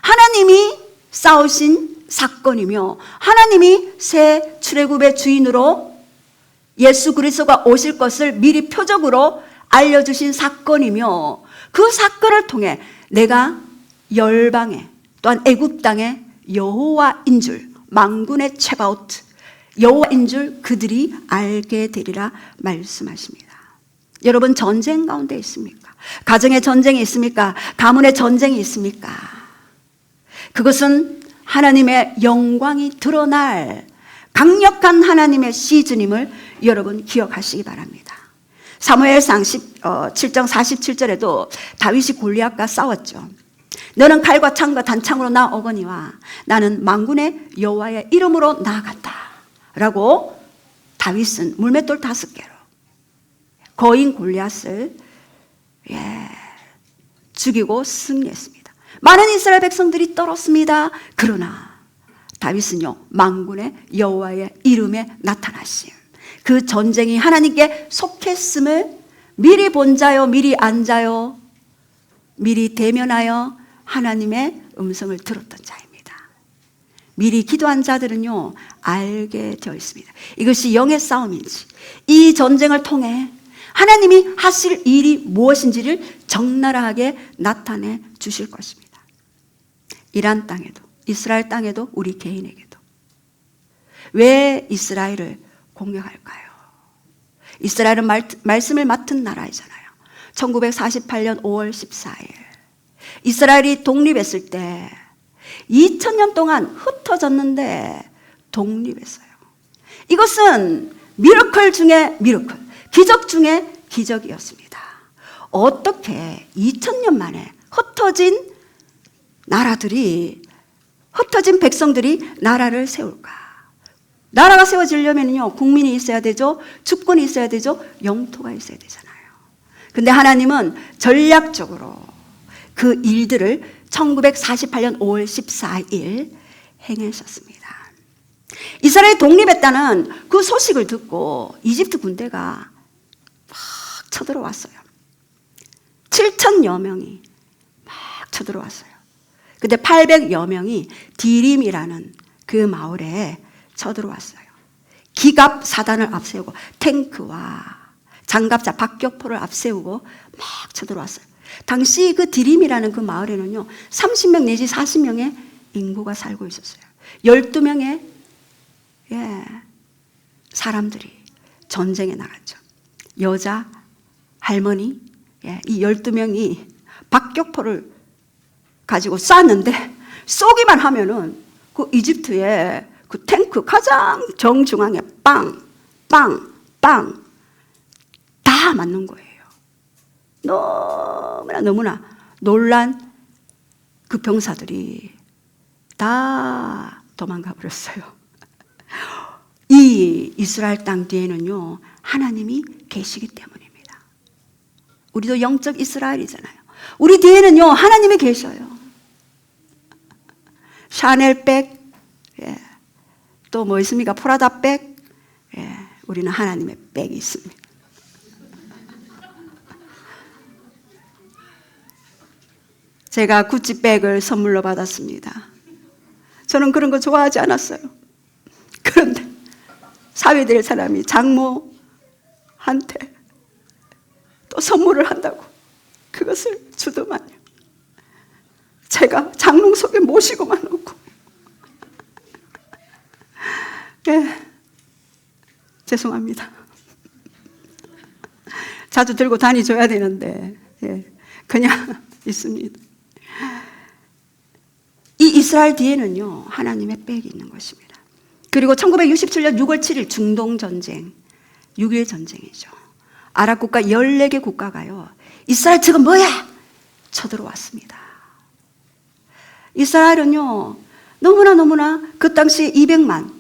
하나님이 싸우신 사건이며 하나님이 새 출애굽의 주인으로 예수 그리스도가 오실 것을 미리 표적으로 알려주신 사건이며 그 사건을 통해 내가 열방에 또한 애굽 땅의 여호와인 줄 만군의 체바오트 여호와인 줄 그들이 알게 되리라 말씀하십니다. 여러분 전쟁 가운데 있습니까? 가정의 전쟁이 있습니까? 가문의 전쟁이 있습니까? 그것은 하나님의 영광이 드러날 강력한 하나님의 시즌임을 여러분 기억하시기 바랍니다. 사무엘상 7장 47절에도 다윗이 골리앗과 싸웠죠. 너는 칼과 창과 단창으로 나오거니와 나는 만군의 여호와의 이름으로 나아갔다 라고 다윗은 물맷돌 5개로 거인 골리앗을 죽이고 승리했습니다. 많은 이스라엘 백성들이 떨었습니다. 그러나 다윗은요 만군의 여호와의 이름에 나타나심 그 전쟁이 하나님께 속했음을 미리 본 자요 미리 안 자요 미리 대면하여 하나님의 음성을 들었던 자입니다. 미리 기도한 자들은요 알게 되어 있습니다. 이것이 영의 싸움인지 이 전쟁을 통해 하나님이 하실 일이 무엇인지를 적나라하게 나타내 주실 것입니다. 이란 땅에도, 이스라엘 땅에도, 우리 개인에게도. 왜 이스라엘을 공격할까요? 이스라엘은 말씀을 맡은 나라이잖아요. 1948년 5월 14일 이스라엘이 독립했을 때 2000년 동안 흩어졌는데 독립했어요. 이것은 미러클 중에 미러클, 기적 중에 기적이었습니다. 어떻게 2000년 만에 흩어진 나라들이, 흩어진 백성들이 나라를 세울까? 나라가 세워지려면요, 국민이 있어야 되죠, 주권이 있어야 되죠, 영토가 있어야 되잖아요. 근데 하나님은 전략적으로 그 일들을 1948년 5월 14일 행하셨습니다. 이스라엘이 독립했다는 그 소식을 듣고 이집트 군대가 막 쳐들어왔어요. 7,000여 명이 막 쳐들어왔어요. 근데 800여 명이 디림이라는 그 마을에 쳐들어왔어요. 기갑 사단을 앞세우고 탱크와 장갑차 박격포를 앞세우고 막 쳐들어왔어요. 당시 그 디림이라는 그 마을에는요 30명 내지 40명의 인구가 살고 있었어요. 12명의 사람들이 전쟁에 나갔죠. 여자, 할머니, 이 12명이 박격포를 가지고 쐈는데 쏘기만 하면은 그 이집트의 그 탱크 가장 정중앙에 빵, 빵, 빵 다 맞는 거예요. 너무나 놀란 그 병사들이 다 도망가 버렸어요. 이 이스라엘 땅 뒤에는요 하나님이 계시기 때문입니다. 우리도 영적 이스라엘이잖아요. 우리 뒤에는요 하나님이 계셔요. 샤넬백, 또 뭐 있습니까? 프라다백, 우리는 하나님의 백이 있습니다. 제가 구찌백을 선물로 받았습니다. 저는 그런 거 좋아하지 않았어요. 그런데 사회될 사람이 장모한테 또 선물을 한다고 그것을 주더만요. 제가 장롱 속에 모시고만 오고 죄송합니다. 자주 들고 다니줘야 되는데 그냥 있습니다. 이 이스라엘 뒤에는요 하나님의 백이 있는 것입니다. 그리고 1967년 6월 7일 중동전쟁, 6.1 전쟁이죠. 아랍 국가 14개 국가가요 이스라엘 지금 뭐야? 쳐들어왔습니다. 이스라엘은요 너무나 그 당시 200만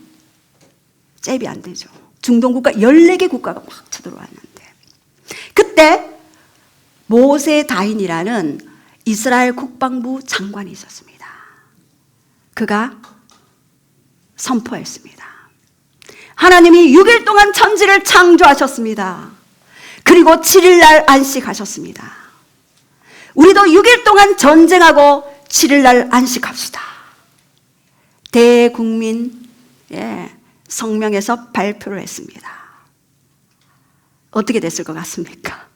잽이 안 되죠. 중동 국가 14개 국가가 막 쳐들어왔는데 그때 모세 다인이라는 이스라엘 국방부 장관이 있었습니다. 그가 선포했습니다. 하나님이 6일 동안 천지를 창조하셨습니다. 그리고 7일 날 안식하셨습니다. 우리도 6일 동안 전쟁하고 7일 날 안식합시다. 대국민 성명에서 발표를 했습니다. 어떻게 됐을 것 같습니까?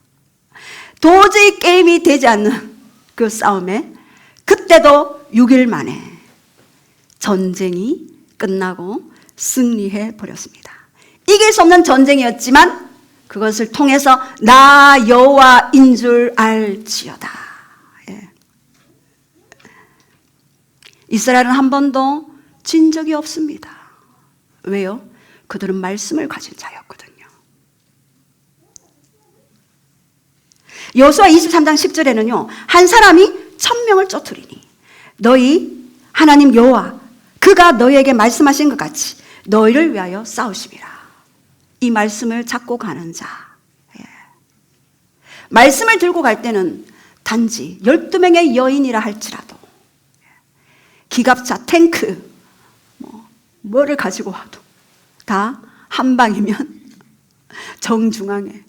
도저히 게임이 되지 않는 그 싸움에 그때도 6일 만에 전쟁이 끝나고 승리해 버렸습니다. 이길 수 없는 전쟁이었지만 그것을 통해서 나 여호와인 줄 알지어다. 이스라엘은 한 번도 진 적이 없습니다. 왜요? 그들은 말씀을 가진 자였거든요. 여호수아 23장 10절에는요 한 사람이 1000명을 쫓으리니 너희 하나님 여호와 그가 너희에게 말씀하신 것 같이 너희를 위하여 싸우심이라. 이 말씀을 잡고 가는 자, 말씀을 들고 갈 때는 단지 12명의 여인이라 할지라도 기갑차, 탱크 뭐를 가지고 와도 다 한 방이면 정중앙에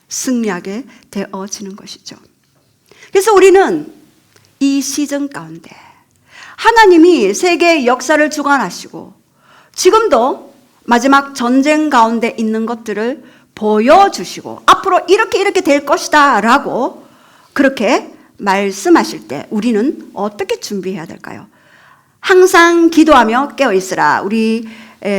승리하게 되어지는 것이죠. 그래서 우리는 이 시즌 가운데 하나님이 세계의 역사를 주관하시고 지금도 마지막 전쟁 가운데 있는 것들을 보여주시고 앞으로 이렇게 될 것이다 라고 그렇게 말씀하실 때 우리는 어떻게 준비해야 될까요? 항상 기도하며 깨어있으라. 우리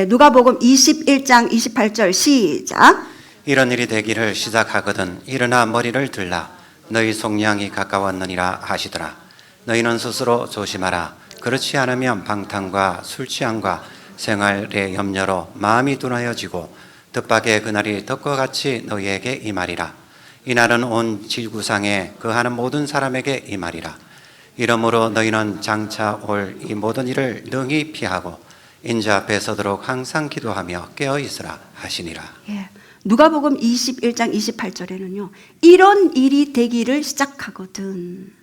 누가복음 21장 28절 시작. 이런 일이 되기를 시작하거든 일어나 머리를 들라 너희 속량이 가까웠느니라 하시더라. 너희는 스스로 조심하라. 그렇지 않으면 방탕과 술 취함과 생활의 염려로 마음이 둔하여지고 뜻밖의 그날이 덕과 같이 너희에게 임하리라. 이날은 온 지구상에 거하는 모든 사람에게 임하리라. 이러므로 너희는 장차 올 이 모든 일을 능히 피하고 인자 앞에 서도록 항상 기도하며 깨어 있으라 하시니라. 예. 누가복음 21장 28절에는요. 이런 일이 되기를 시작하거든.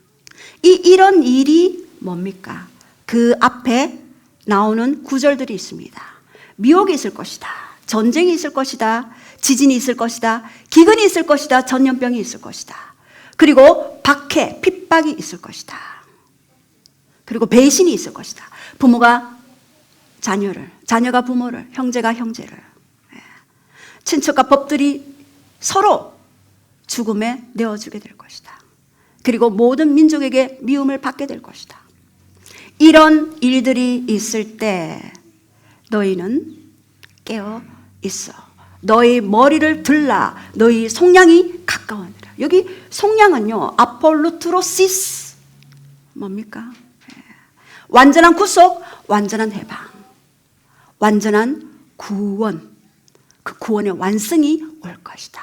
이런 일이 뭡니까? 그 앞에 나오는 구절들이 있습니다. 미혹이 있을 것이다. 전쟁이 있을 것이다. 지진이 있을 것이다. 기근이 있을 것이다. 전염병이 있을 것이다. 그리고 박해, 핍박이 있을 것이다. 그리고 배신이 있을 것이다. 부모가 자녀를, 자녀가 부모를, 형제가 형제를, 친척과 법들이 서로 죽음에 내어주게 될 것이다. 그리고 모든 민족에게 미움을 받게 될 것이다. 이런 일들이 있을 때 너희는 깨어 있어. 너희 머리를 들라. 너희 속량이 가까우니라. 여기 속량은요, 아폴루트로시스 뭡니까? 완전한 구속, 완전한 해방, 완전한 구원. 그 구원의 완성이 올 것이다.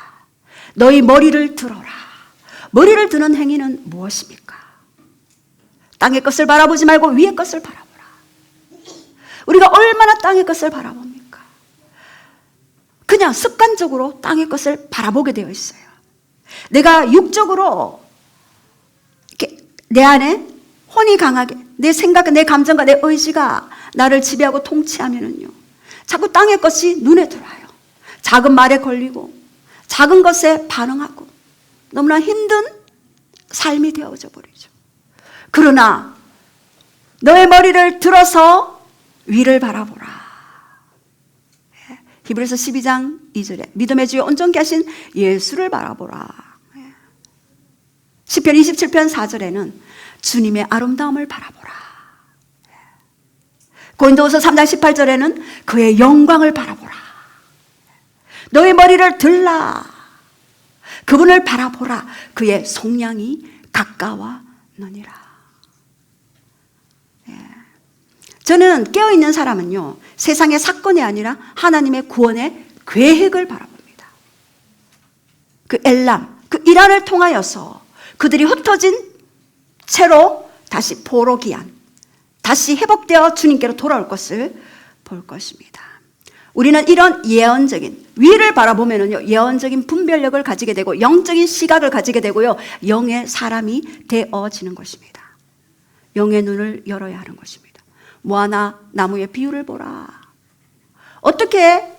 너희 머리를 들어라. 머리를 드는 행위는 무엇입니까? 땅의 것을 바라보지 말고 위의 것을 바라보라. 우리가 얼마나 땅의 것을 바라봅니까? 그냥 습관적으로 땅의 것을 바라보게 되어 있어요. 내가 육적으로 이렇게 내 안에 혼이 강하게 내 생각과 내 감정과 내 의지가 나를 지배하고 통치하면은요, 자꾸 땅의 것이 눈에 들어와요. 작은 말에 걸리고 작은 것에 반응하고 너무나 힘든 삶이 되어져 버리죠. 그러나 너의 머리를 들어서 위를 바라보라. 히브리서 12장 2절에 믿음의 주여 온전케 하신 예수를 바라보라. 시편 27편 4절에는 주님의 아름다움을 바라보라. 고린도후서 3장 18절에는 그의 영광을 바라보라. 너의 머리를 들라. 그분을 바라보라. 그의 속량이 가까워느니라. 저는 깨어있는 사람은요, 세상의 사건이 아니라 하나님의 구원의 계획을 바라봅니다. 그 엘람, 그 이란을 통하여서 그들이 흩어진 채로 다시 포로기한, 다시 회복되어 주님께로 돌아올 것을 볼 것입니다. 우리는 이런 예언적인, 위를 바라보면은요, 예언적인 분별력을 가지게 되고 영적인 시각을 가지게 되고요, 영의 사람이 되어지는 것입니다. 영의 눈을 열어야 하는 것입니다. 모아나 나무의 비율을 보라. 어떻게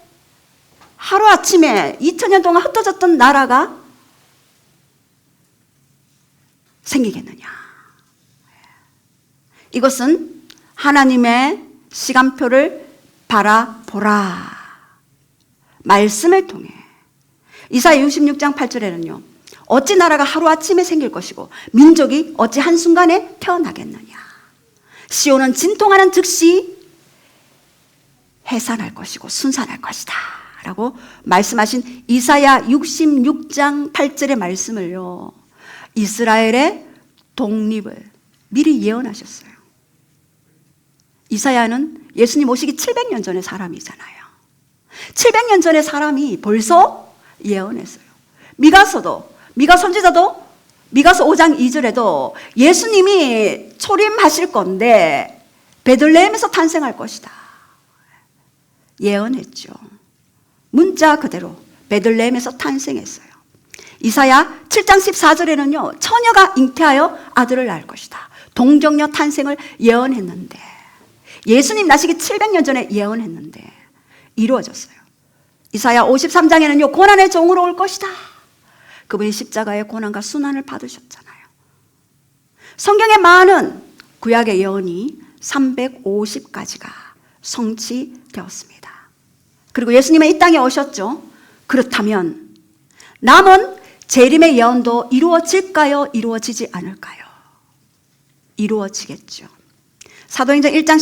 하루아침에 2000년 동안 흩어졌던 나라가 생기겠느냐. 이것은 하나님의 시간표를 바라보라. 말씀을 통해 이사야 66장 8절에는요, 어찌 나라가 하루아침에 생길 것이고 민족이 어찌 한순간에 태어나겠느냐. 시온은 진통하는 즉시 해산할 것이고 순산할 것이다 라고 말씀하신 이사야 66장 8절의 말씀을요, 이스라엘의 독립을 미리 예언하셨어요. 이사야는 예수님 오시기 700년 전의 사람이잖아요. 700년 전의 사람이 벌써 예언했어요. 미가 선지자도 미가서 5장 2절에도 예수님이 초림하실 건데 베들레헴에서 탄생할 것이다 예언했죠. 문자 그대로 베들레헴에서 탄생했어요. 이사야 7장 14절에는요, 처녀가 잉태하여 아들을 낳을 것이다. 동정녀 탄생을 예언했는데, 예수님 나시기 700년 전에 예언했는데 이루어졌어요. 이사야 53장에는요, 고난의 종으로 올 것이다. 그분이 십자가의 고난과 순환을 받으셨잖아요. 성경의 많은 구약의 예언이 350가지가 성취되었습니다. 그리고 예수님은 이 땅에 오셨죠. 그렇다면 남은 재림의 예언도 이루어질까요? 이루어지지 않을까요? 이루어지겠죠. 사도행전 1장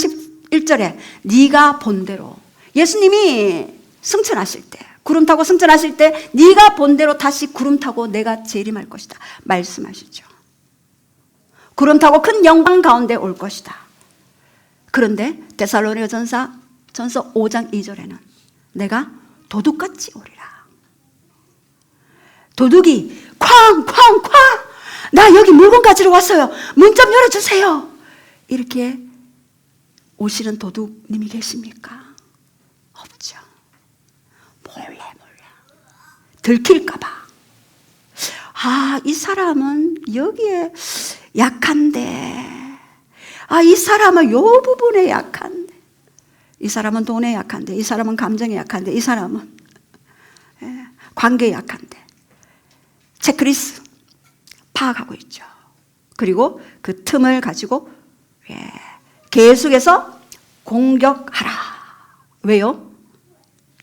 11절에 네가 본대로, 예수님이 승천하실 때, 구름 타고 승천하실 때 네가 본대로 다시 구름 타고 내가 재림할 것이다 말씀하시죠. 구름 타고 큰 영광 가운데 올 것이다. 그런데 데살로니가전서 5장 2절에는 내가 도둑같이 오리라. 도둑이 쾅쾅쾅 나 여기 물건 가지러 왔어요. 문 좀 열어주세요. 이렇게 오시는 도둑님이 계십니까? 없죠. 몰래 들킬까 봐. 아, 이 사람은 여기에 약한데, 아, 이 사람은 요 부분에 약한데, 이 사람은 돈에 약한데, 이 사람은 감정에 약한데, 이 사람은 관계에 약한데, 체크리스트 파악하고 있죠. 그리고 그 틈을 가지고 계속해서 공격하라. 왜요?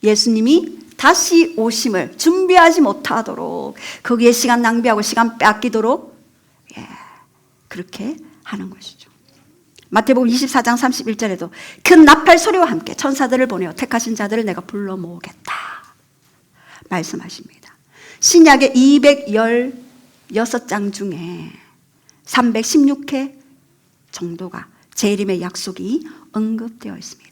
예수님이 다시 오심을 준비하지 못하도록, 거기에 시간 낭비하고 시간 뺏기도록 그렇게 하는 것이죠. 마태복음 24장 31절에도 큰 나팔 소리와 함께 천사들을 보내어 택하신 자들을 내가 불러 모으겠다 말씀하십니다. 신약의 216장 중에 316회 정도가 재림의 약속이 언급되어 있습니다.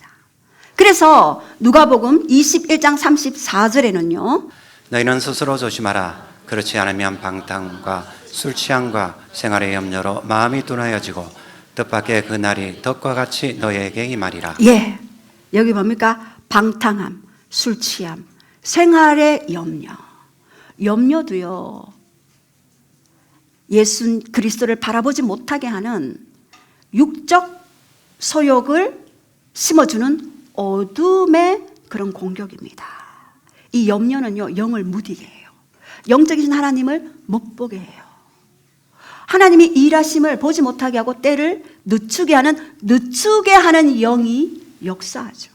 그래서 누가복음 21장 34절에는요. 너희는 스스로 조심하라. 그렇지 않으면 방탕과 술 취함과 생활의 염려로 마음이 둔하여지고 뜻밖의 그 날이 덕과 같이 너희에게 임하리라. 예, 여기 뭡니까? 방탕함, 술 취함, 생활의 염려. 염려도요, 예수 그리스도를 바라보지 못하게 하는 육적 소욕을 심어주는 어둠의 그런 공격입니다. 이 염려는요, 영을 무디게 해요. 영적이신 하나님을 못 보게 해요. 하나님이 일하심을 보지 못하게 하고 때를 늦추게 하는 영이 역사하죠.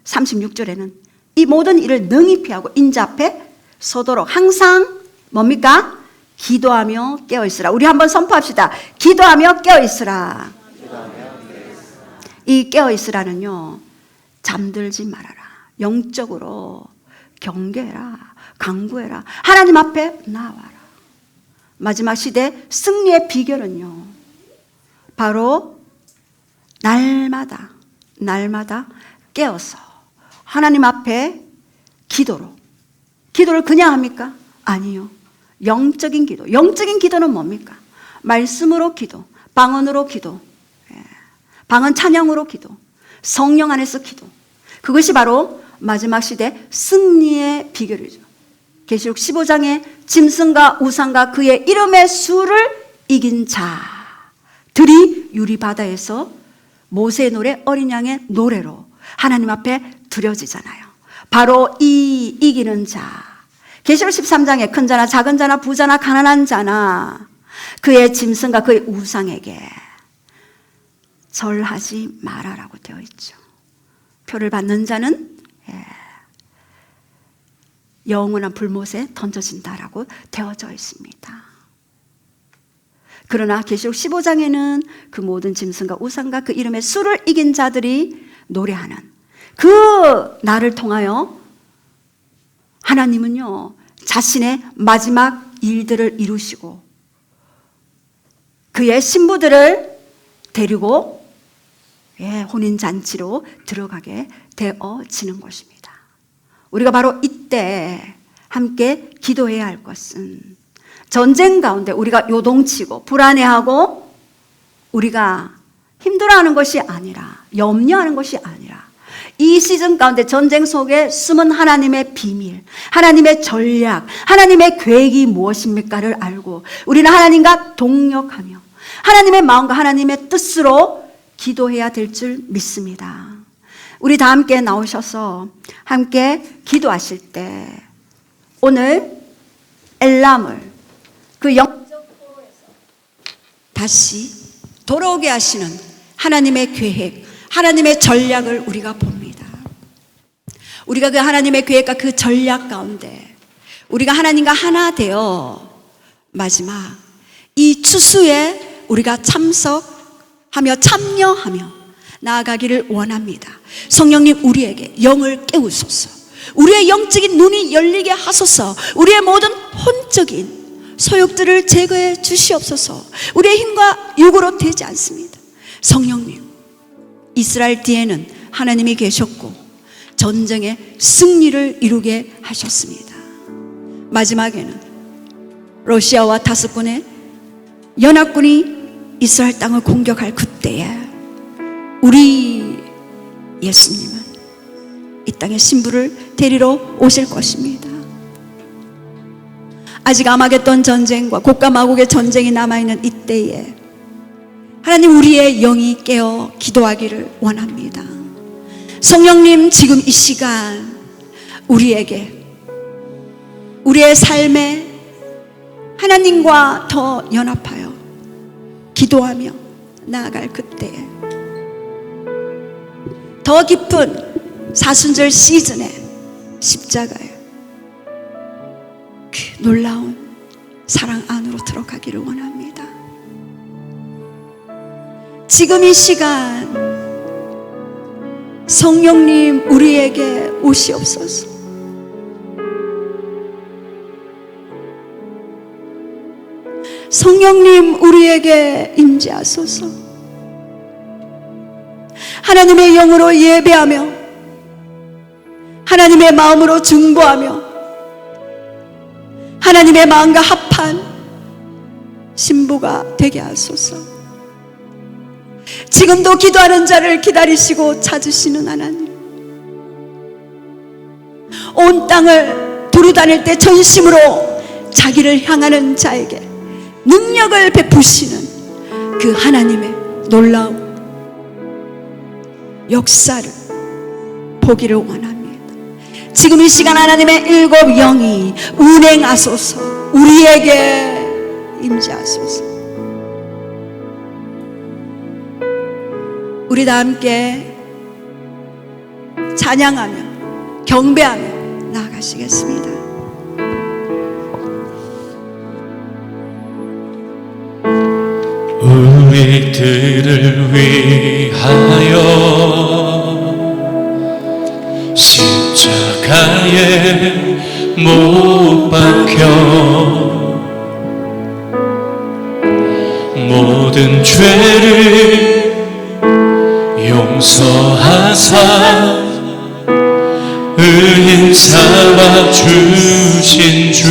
36절에는 이 모든 일을 능히 피하고 인자 앞에 서도록 항상 뭡니까? 기도하며 깨어있으라. 우리 한번 선포합시다. 기도하며 깨어있으라. 이 깨어있으라는요, 잠들지 말아라. 영적으로 경계해라. 간구해라. 하나님 앞에 나와라. 마지막 시대 승리의 비결은요, 바로 날마다 깨어서 하나님 앞에 기도를 그냥 합니까? 아니요. 영적인 기도. 영적인 기도는 뭡니까? 말씀으로 기도, 방언으로 기도, 방언 찬양으로 기도, 성령 안에서 기도. 그것이 바로 마지막 시대 승리의 비결이죠. 계시록 15장에 짐승과 우상과 그의 이름의 수를 이긴 자들이 유리바다에서 모세의 노래, 어린 양의 노래로 하나님 앞에 드려지잖아요. 바로 이 이기는 자. 계시록 13장에 큰 자나 작은 자나 부자나 가난한 자나 그의 짐승과 그의 우상에게 절하지 마라라고 되어 있죠. 표를 받는 자는 영원한 불못에 던져진다라고 되어져 있습니다. 그러나 계시록 15장에는 그 모든 짐승과 우상과 그 이름의 수를 이긴 자들이 노래하는 그 날을 통하여 하나님은요, 자신의 마지막 일들을 이루시고 그의 신부들을 데리고 혼인잔치로 들어가게 되어지는 것입니다. 우리가 바로 이때 함께 기도해야 할 것은 전쟁 가운데 우리가 요동치고 불안해하고 우리가 힘들어하는 것이 아니라, 염려하는 것이 아니라, 이 시즌 가운데 전쟁 속에 숨은 하나님의 비밀, 하나님의 전략, 하나님의 계획이 무엇입니까를 알고 우리는 하나님과 동력하며 하나님의 마음과 하나님의 뜻으로 기도해야 될 줄 믿습니다. 우리 다 함께 나오셔서 함께 기도하실 때 오늘 엘람을 그 영적 포로에서 다시 돌아오게 하시는 하나님의 계획, 하나님의 전략을 우리가 봅니다. 우리가 그 하나님의 계획과 그 전략 가운데 우리가 하나님과 하나 되어 마지막 이 추수에 우리가 참석하며 참여하며 나아가기를 원합니다. 성령님 우리에게 영을 깨우소서. 우리의 영적인 눈이 열리게 하소서. 우리의 모든 혼적인 소욕들을 제거해 주시옵소서. 우리의 힘과 육으로 되지 않습니다. 성령님, 이스라엘 뒤에는 하나님이 계셨고 전쟁의 승리를 이루게 하셨습니다. 마지막에는 러시아와 다섯군의 연합군이 이스라엘 땅을 공격할 그때에 우리 예수님은 이 땅에 신부를 데리러 오실 것입니다. 아직 아마겟돈 전쟁과 곡과 마곡의 전쟁이 남아있는 이때에 하나님 우리의 영이 깨어 기도하기를 원합니다. 성령님 지금 이 시간 우리에게 우리의 삶에 하나님과 더 연합하여 기도하며 나아갈 그때에 더 깊은 사순절 시즌에 십자가에 그 놀라운 사랑 안으로 들어가기를 원합니다. 지금 이 시간 성령님 우리에게 오시옵소서. 성령님 우리에게 임재하소서. 하나님의 영으로 예배하며 하나님의 마음으로 중보하며 하나님의 마음과 합한 신부가 되게 하소서. 지금도 기도하는 자를 기다리시고 찾으시는 하나님, 온 땅을 두루다닐 때 전심으로 자기를 향하는 자에게 능력을 베푸시는 그 하나님의 놀라운 역사를 보기를 원합니다. 지금 이 시간 하나님의 일곱 영이 운행하소서. 우리에게 임재하소서. 우리 다 함께 찬양하며 경배하며 나아가시겠습니다. 우리들을 위하여 십자가에 못 박혀 모든 죄를 용서하사 의인 삼아 주신 주,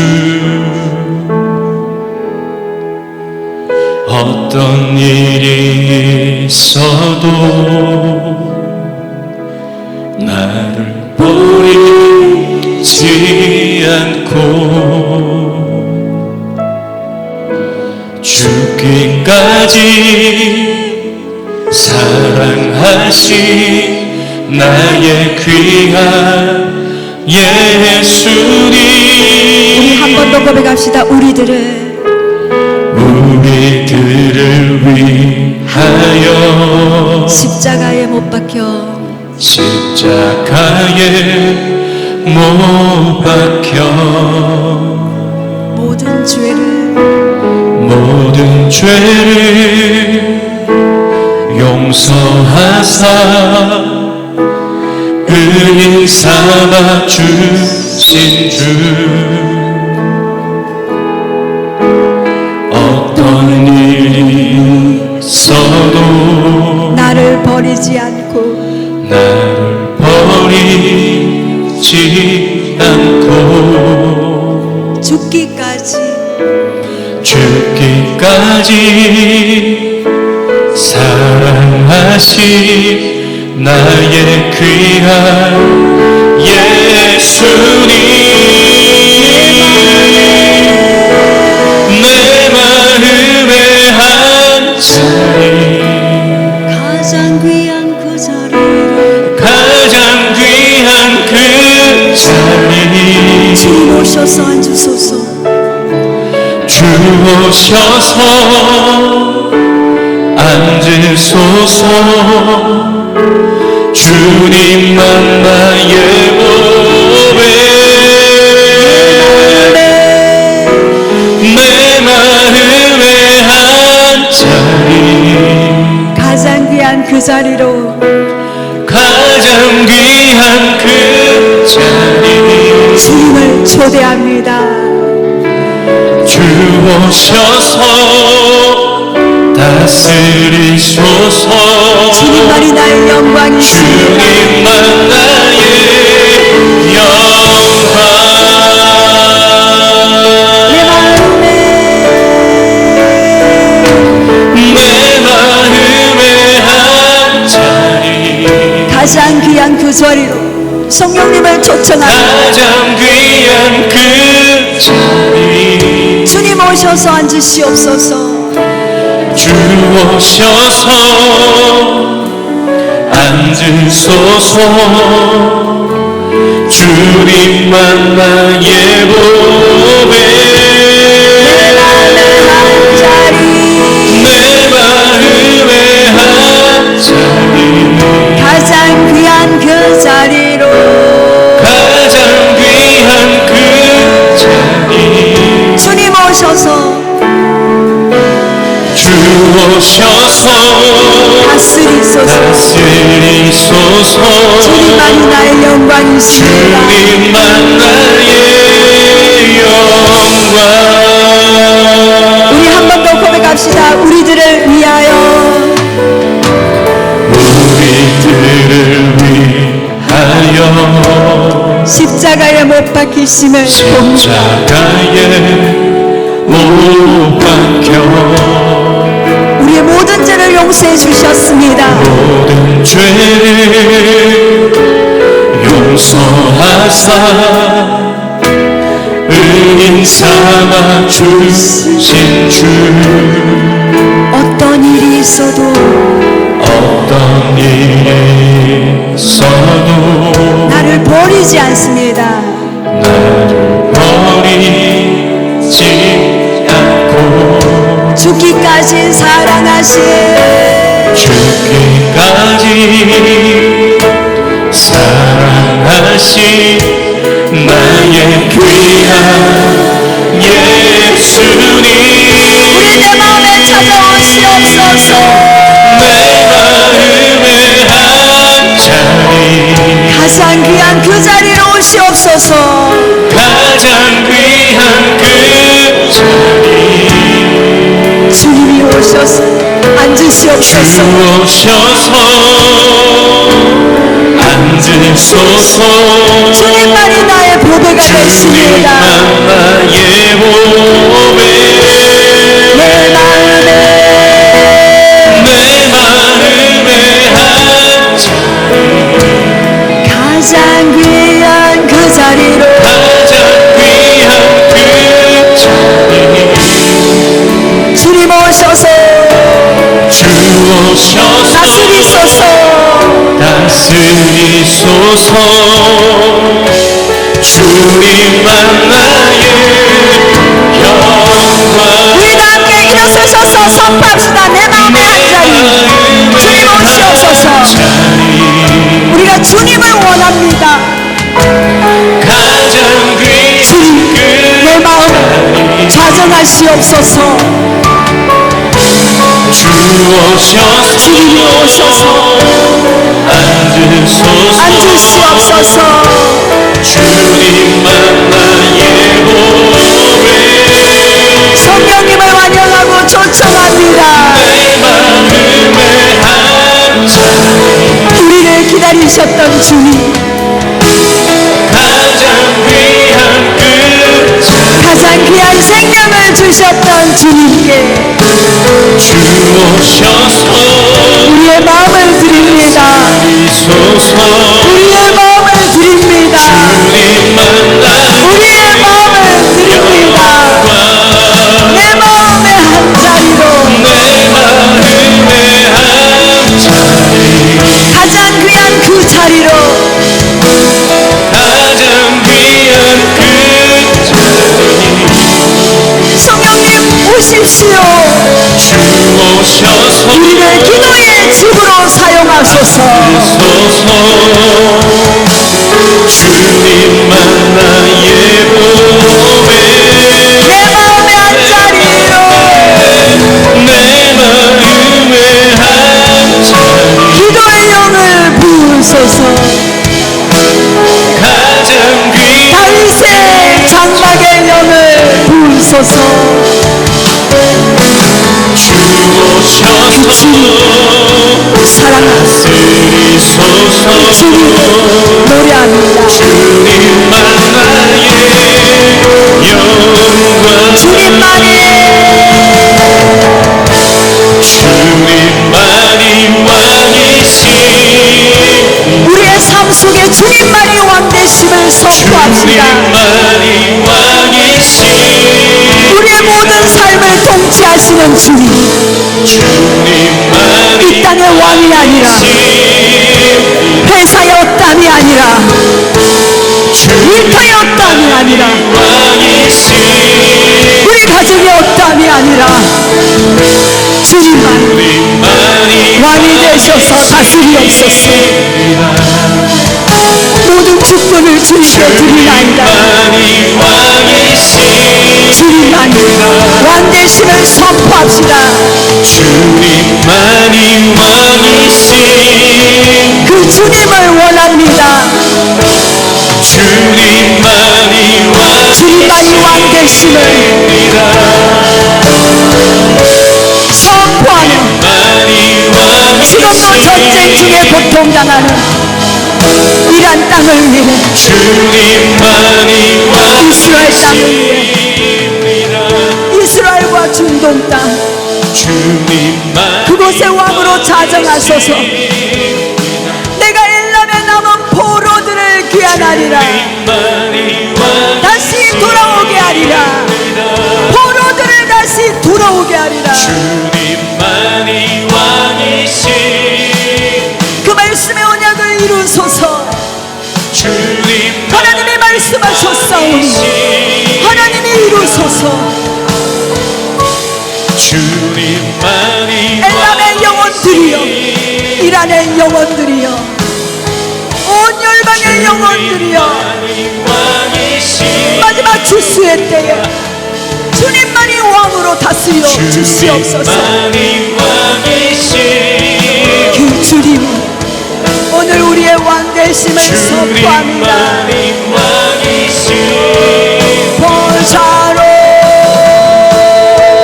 어떤 일이 있어도 나를 버리지 않고 죽기까지 사랑하신 나의 귀한 예수님, 우리 한 번 더 고백합시다. 우리들을 위하여 십자가에 못 박혀 십자가에 못 박혀 모든 죄를 용서하사 의인 삼아 주신 주, 어떤 일이 있어도 나를 버리지 않고 죽기까지 사랑하신 나의 귀한 예수님, 내 마음의 한 자리, 가장 귀한 그 자리를 가장 귀한 그 자리, 주 오셔서 앉으소서. 주 오셔서 앉으소서. 주님만 나의 보배 내 마음의 한 자리 가장 귀한 그 자리로 가장 귀한 그 자리 주님을 초대합니다. 주 오셔서 다스리소서 주님만이 나의 영광이십니다. 주님만 나의 영광 내 마음의 한 자리 가장 귀한 그 자리로 성령님을 초청합니다. 가장 귀한 그 자리 주님 오셔서 앉으시옵소서. 주 오셔서 앉으소서 주님만 나의 보배 내 마음의 한 자리 가장 귀한 그 자리로 가장 귀한 그 자리 주님 오셔서 주 오셔서 다스리소서. 다스리소서 주님만이 나의 영광이십니다. 주님만 나의 영광 우리 한 번 더 고백합시다. 우리들을 위하여 우리들을 위하여 십자가에 못 박히심을 십자가에 못 박혀 우리의 모든 죄를 용서해 주셨습니다. 모든 죄를 용서하사 의인 삼아 주신 주 어떤 일이 있어도 어떤 일이 있어도 나를 버리지 않습니다. 나를 버리지 않고 죽기까지 사랑하신 죽기까지 사랑하신 나의 귀한 예수님 우리 내 마음에 찾아오시옵소서. 내 마음의 한 자리 가장 귀한 그 자리로 오시옵소서. 가장 귀한 그 자리 주님이 오셔서 앉으시옵소서. 오셔서 앉으소서 주님만이 나의 보배가 되십니다. 주님만 나의 보배 내 마음에 한 자리 가장 귀한 그 자리로 가장 귀한 그 자리 주님 오셔서 주 오셔서 다스리소서. 다스리소서 주님만 나의 영광 우리 다 함께 일어서셔서 선포합시다. 내 마음의 한 자리 주님 오시옵소서. 우리가 주님을 원합니다. 가장 귀한 주님 내 마음에 좌정하시옵소서. 주 오셔서 주님이 오셔서 앉으시옵소서. 주님만 나의 보배 성령님을 환영하고 초청합니다. 내 마음의 한 자리 우리를 기다리셨던 주님, 가장 귀한 그 자리 가장 귀한 생명을 주셨던 주님께 주 오셔서 우리의 마음을 드립니다. 소서 우리의 마음을 드립니다. 주님만 나의 우리의 마음을 드립니다. 내 마음의 한 자리로 내 마음의 한 자리 가장 귀한 그 자리로 가장 귀한 그 자리 성령님 오십시오. 주 오셔서 우리를 기도의 집으로 사용하소서. 소서 주님만 나의 보배 내 마음의 한 자리로 내 마음의 한 자리 기도의 영을 부으소서. 가장 귀한 다윗의 장막의 영을 부으소서. 주오셔서 사랑하소서. 쓰소서 주님 노래합니다. 주님만 나의 영광 주님만이 주님만이 왕이시 우리의 삶 속에 주님만이 왕 되심을 선포합시다. 주님만이 왕이시 우리의 모든 삶을 통치하시는 주님, 주님만이 이 땅의 왕이 아니라 회사의 업담이 아니라 일터의 업담이 아니라 왕이시 우리 가정의 업담이 아니라 주님만 주님만이 왕이 되셔서 다스리옵소서. 모든 축복을 주님께 드리나이다. 주님만이 왕이시 주님만이 왕 되심을 선포합시다. 주님만이 왕이시 그 주님을 원합니다. 주님만이 주님만이 왕 되심을 선포하며 지금도 전쟁 중에 고통당하는 이란 땅을 위해 주님만이 이스라엘 땅을 위해 왕이십니다 이스라엘과 중동 땅 주님만이 그곳에 왕으로 자정하소서. 내가 엘람에 남은 포로들을 귀환하리라. 다시 돌아오게 하리라. 포로들을 다시 돌아오게 하리라. 주님만이 왕이시 그 말씀의 언약을 이루소서. 하나님이 말씀하셨사오니 하나님이 이루소서. 주님만이 엘람의 영혼들이여, 이란의 영혼들이여, 온 열방의 영혼들이여, 왕이시 마지막 주수의 때에 주님만이 왕으로 다스려 주시옵소서. 주님만이 왕이시 그 주님이 오늘 우리의 왕 되심을 선포합니다. 주님만이 왕이시 보좌로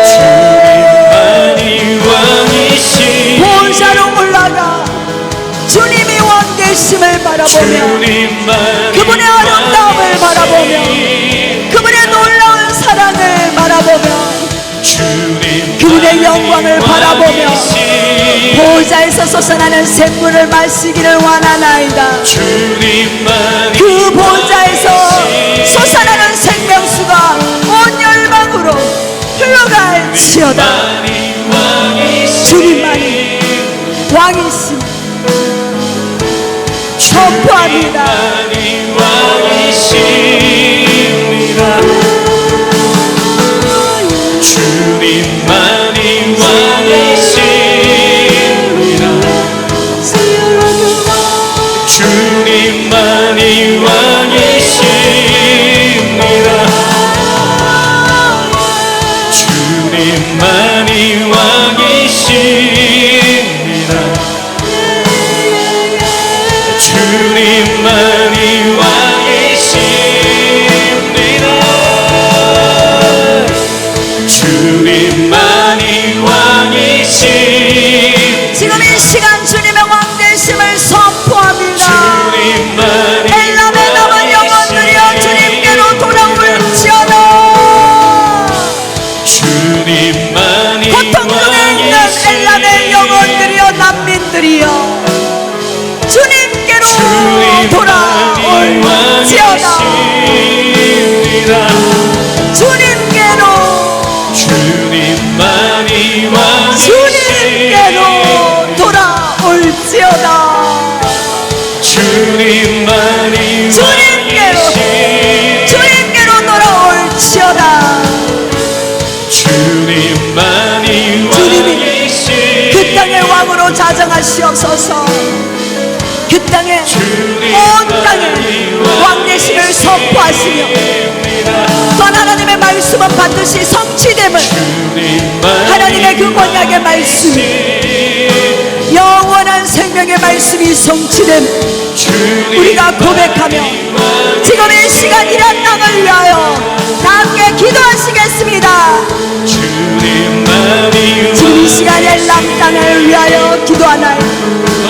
주님만이 왕이시 보좌로 올라가 주님이 왕 되심을 바라보며 그분의 아름다움을 바라보며 그분의 놀라운 사랑을 바라보며 그분의 영광을 바라보며 보좌에서 솟아나는 샘물을 마시기를 원하나이다. 그 보좌에서 솟아나는 생명수가 온 열방으로 흘러갈지어다. 주님만이 왕이심 선포합니다. 주님만이 왕이십니다 주님만이 왕이십니다 주님만이 왕이십니다 주님만이 왕이십니다 주님만이 왕이십니다 지금 이 시간 주님의 왕 되심을 선포합니다. 엘람에 남은 영혼들이여 주님께로 돌아올지어다. 주님만이 고통 중에 있는 엘람의 영혼들이여 난민들이여 주님께로 돌아올지어다. 주님께로 주님만이 주님께로 돌아올지어다. 주님만이 주님께로 돌아올지어다. 주님만이 주님이 그 땅의 왕으로 자정하시옵소서. 그 땅에 온 땅에 왕 되심을 선포하시며 또한 하나님의 말씀은 반드시 성취됨을 하나님의 그 언약의 말씀이 영원한 생명의 말씀이 성취됨 우리가 고백하며 지금 이 시간 이란 땅을 위하여 다 함께 기도하시겠습니다. 지금 이 시간 엘람 땅을 위하여 기도하나요?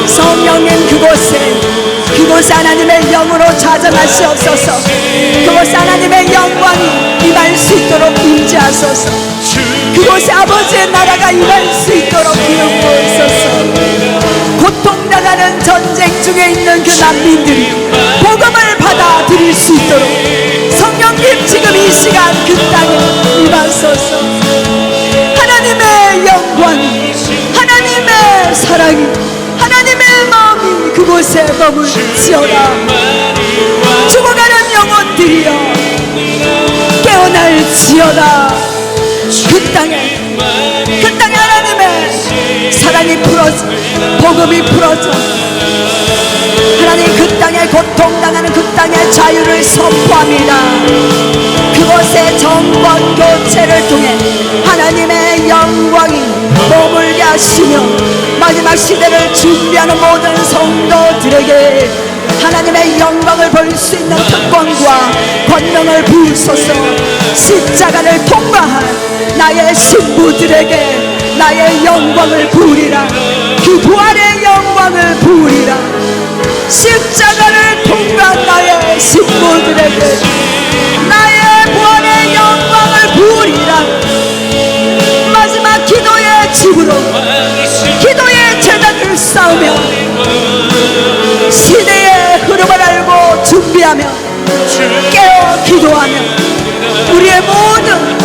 성령님 그곳에 하나님의 영으로 좌정하시옵소서. 그곳에 하나님의 영광이 임할 수 있도록 임재하소서. 그곳에 아버지의 나라가 임할 수 있도록 기름부으소서. 고통당하는 전쟁 중에 있는 그 난민들이 복음을 받아들일 수 있도록 성령님 지금 이 시간 그 땅에 임하소서. 하나님의 영광이 하나님의 사랑이 하나님의 마음이 그곳에 머물지어다. 죽어가는 영혼들이여 깨어날지어다. 그 땅에 하나님의 사랑이 풀어져 복음이 풀어져 하나님 그 땅에 고통당하는 그 땅의 자유를 선포합니다. 그곳에 정권 교체를 통해 하나님의 영광이 머물게 하시며 마지막 시대를 준비하는 모든 성도들에게 하나님의 영광을 볼 수 있는 특권과 권능을 부으소서. 십자가를 통과한 나의 신부들에게 나의 영광을 부으리라. 그 부활의 영광을 부으리라. 십자가를 통과한 나의 신부들에게 나의 부활의 영광을 부으리라. 마지막 기도의 집으로 기도의 제단을 쌓으며 시대의 흐름을 알고 준비하며 깨어 기도하며 우리의 모든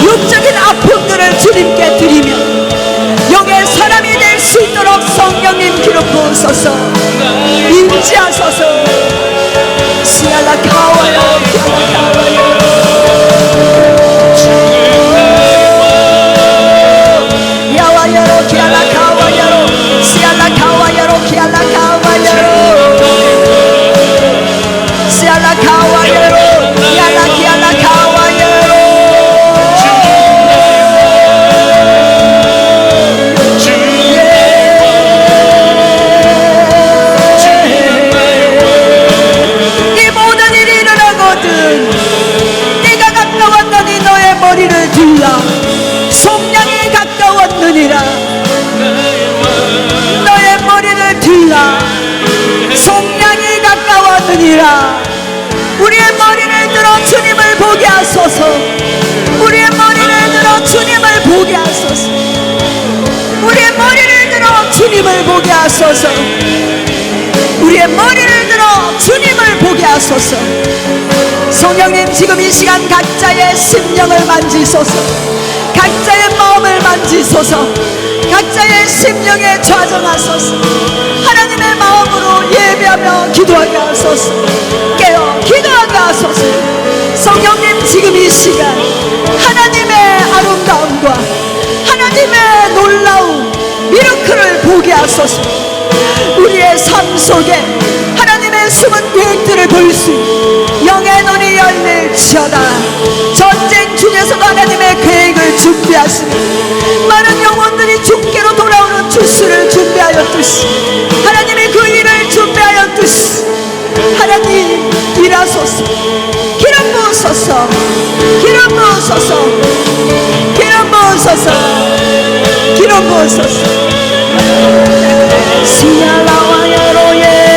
육적인 아픔들을 주님께 드리며 영의 사람이 될 수 있도록 성령님 기름 부으소서. 임재하소서. 시알라 가와요 야와야로 기알라 가와야로 시알라 가와야로 기알라 가와야로 시알라 가와야로 기알라 가와야로 이 모든 일이 일어나거든 때가 가까웠더니 너의 머리를 들라. 속량이 가까웠느니라. 너의 머리를 들라. 속량이 가까웠느니라. 우리의 머리를 들어 주님을 보게 하소서. 우리의 머리를 들어 주님을 보게 하소서. 우리의 머리를 들어 주님을 보게 하소서. 우리의 머리를 들어 주님을 보게 하소서. 성령님 지금 이 시간 각자의 심령을 만지소서. 각자의 마음을 만지소서. 각자의 심령에 좌정하소서. 하나님의 마음으로 예배하며 기도하게 하소서. 깨어 기도하게 하소서. 성령님 지금 이 시간 하나님의 아름다움과 하나님의 놀라운 미러클을 보게 하소서. 우리의 삶 속에 하나님의 숨은 계획들을 볼 수 영의 눈이 열릴지어다. 전쟁 중에서도 하나님의 계획을 준비하시며 많은 영혼들이 죽게로 돌아오는 주수를 준비하였듯이 하나님이 그 일을 준비하였듯이 하나님 일하소서. 기름 부으소서. 기름 부으소서. 기름 부으소서. 기름 부으소서. 시야라와야로예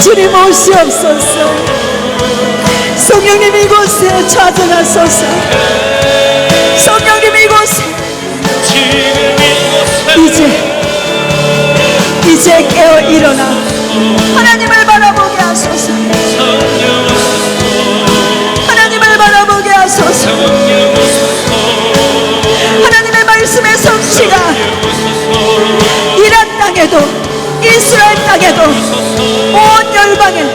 주님 오시옵소서. 성령님 이곳에 찾아나소서. 성령님 이곳에 이제 깨어 일어나 하나님을 바라보게 하소서. 하나님을 바라보게 하소서. 하나님의 말씀의 성취가 이란 땅에도 이스라엘 땅에도 온 열방에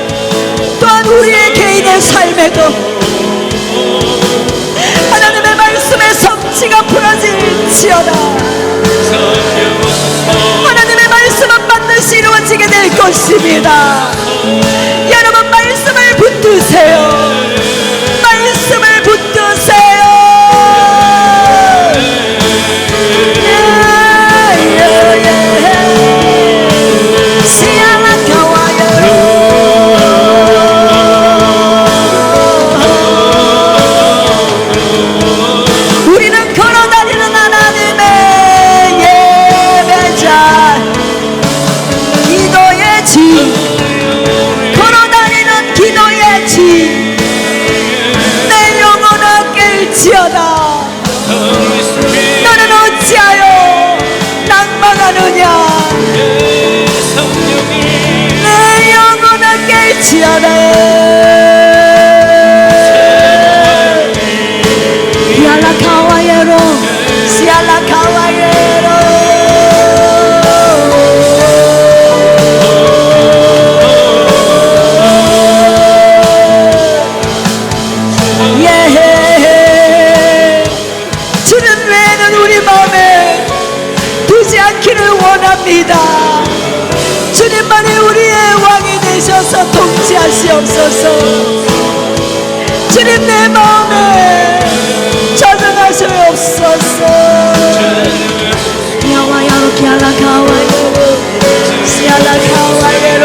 또한 우리의 개인의 삶에도 것입니다. 여러분 말씀을 붙드세요. 말씀을 붙드세요. 우리는 걸어다니는 하나님의 예배자, 기도의 집, 걸어다니는 기도의 집. 내 영혼아 깰지어다. 너는 어찌하여 낭망하느냐. 내 영혼아 깰지어다. 시알라 카와예로, 시알라 카와예로. 예, 주는 외에는 우리 마음에 두지 않기를 원합니다. 주님만이 우리의 왕이 되셔서 통치하시옵소서. 주님 내 마음에 전능하시옵소서. 야와야로 기알라카와예로, 시알라카와예로.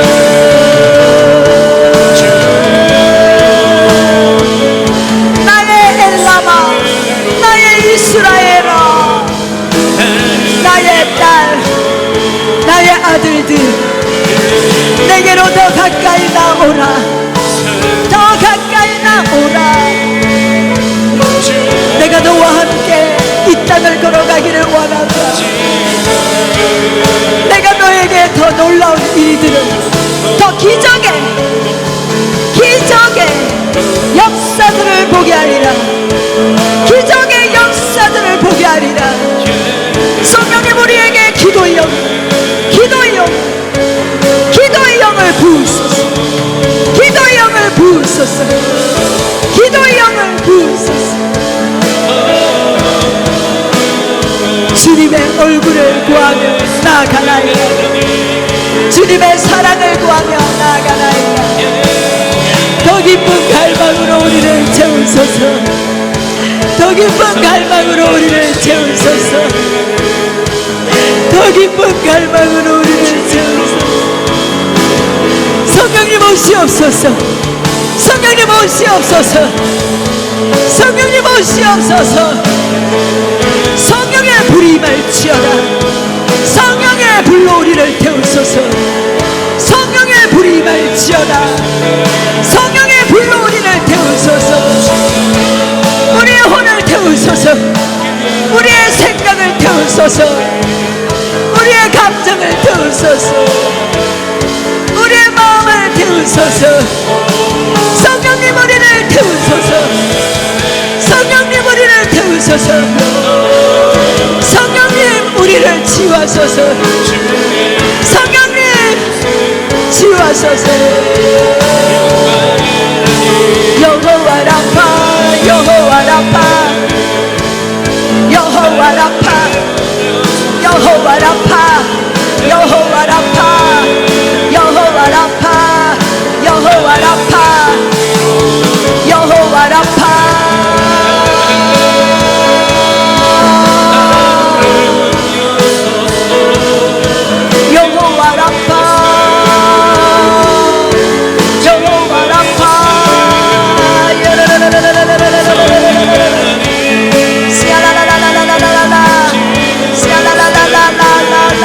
나의 엘라마, 나의 이스라엘아, 나의 딸, 나의 아들들, 내게로 더 가까이 나오라. 더 가까이 나오라. 내가 너와 함께 이 땅을 걸어가기를 원한다. 내가 너에게 더 놀라운 일들을, 더 기적의 역사들을 보게 하리라. 기적의 역사들을 보게 하리라. 성령님 우리에게 기도의 영, 기도의 영을 부으소서. 기도의 영을 부으소서. 기도의 영을 부으소서. 주님의 얼굴을 구하며 나아가나이다. 주님의 사랑을 구하며 나아가나이다. 더 깊은 갈망으로 우리를 채우소서. 더 깊은 갈망으로 우리를 채우소서. 더 깊은 갈망으로 우리를 채우소서. 성령님 오시옵소서. 성령님 오시옵소서. 성령님 오시옵소서. 성령의 불이 말지어다. 성령의 불로 우리를 태우소서. 성령의 불이 말지어다. 성령의 불로 우리를 태우소서. 우리의 혼을 태우소서. 우리의 생각을 태우소서. 우리의 감정을 태우소서. 우리의 마음을 태우소서. 성령님 우리를 태우소서. 성령님 우리를 태우소서. 성령님 우리를 치유하소서. 성령님 치유하소서. 여호와 라파, 여호와 라파, 여호와 라파, 여호와 라파, 여호와 라파, 여호와 라파, 여호와 라파, 여호와 라파. 여호와 라파, 여호와 라파. 시알라라라라라라라, 시알라라라라라라.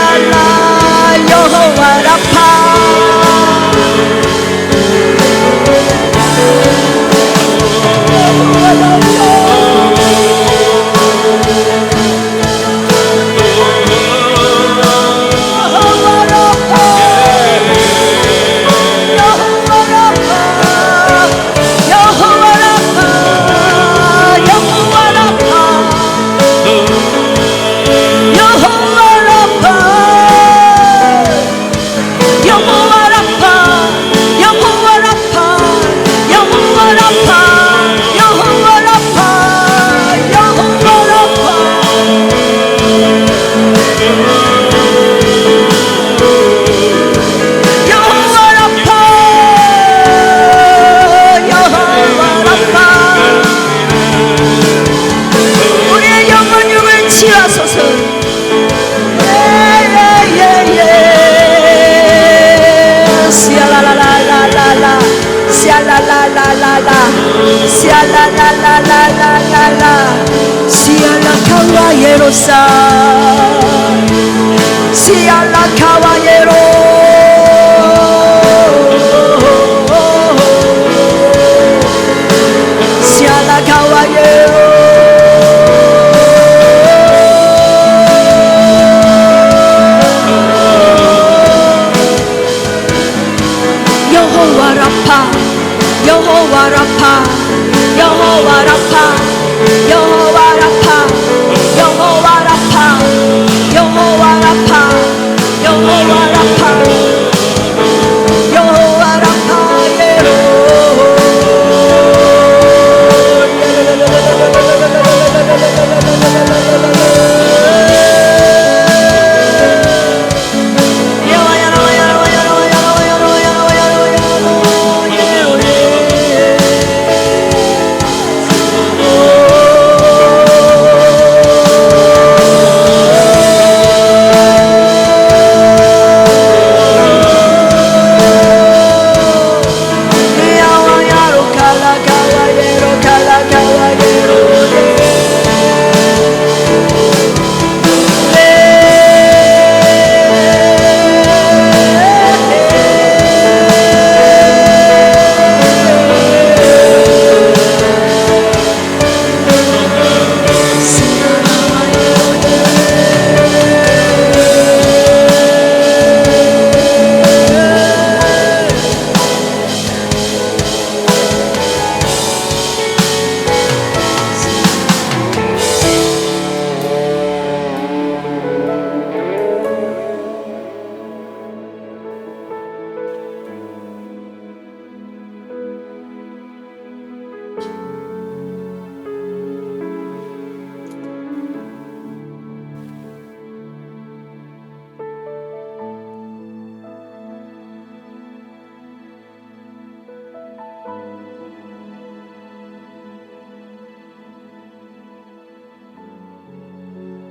시알라라라라라라라 시알라카와예로사 시알라카와예로 여호와 라파 여호와 라파 여호와 라파 여호와 라파 여호와 라파 여호와 라파 여호와 라파 여호와 라파예로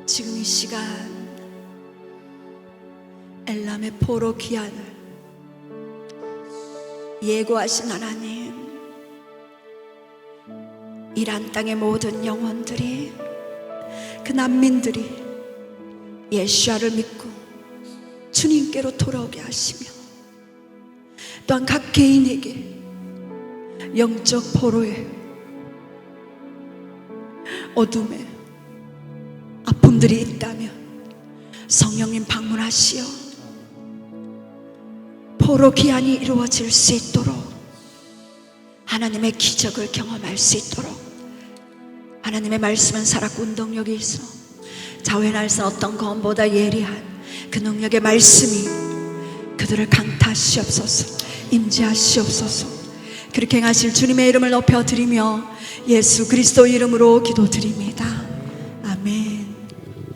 지금 이 시간 엘람의 포로 기한을 예고하신 하나님, 이란 땅의 모든 영혼들이, 그 난민들이 예수야를 믿고 주님께로 돌아오게 하시며, 또한 각 개인에게 영적 포로의 어둠에 아픔들이 있다면 성령님 방문하시어 포로 기한이 이루어질 수 있도록, 하나님의 기적을 경험할 수 있도록, 하나님의 말씀은 살았고 운동력이 있어 좌우의 날선 어떤 검보다 예리한 그 능력의 말씀이 그들을 강타하시옵소서, 임재하시옵소서. 그렇게 행하실 주님의 이름을 높여드리며 예수 그리스도 이름으로 기도드립니다.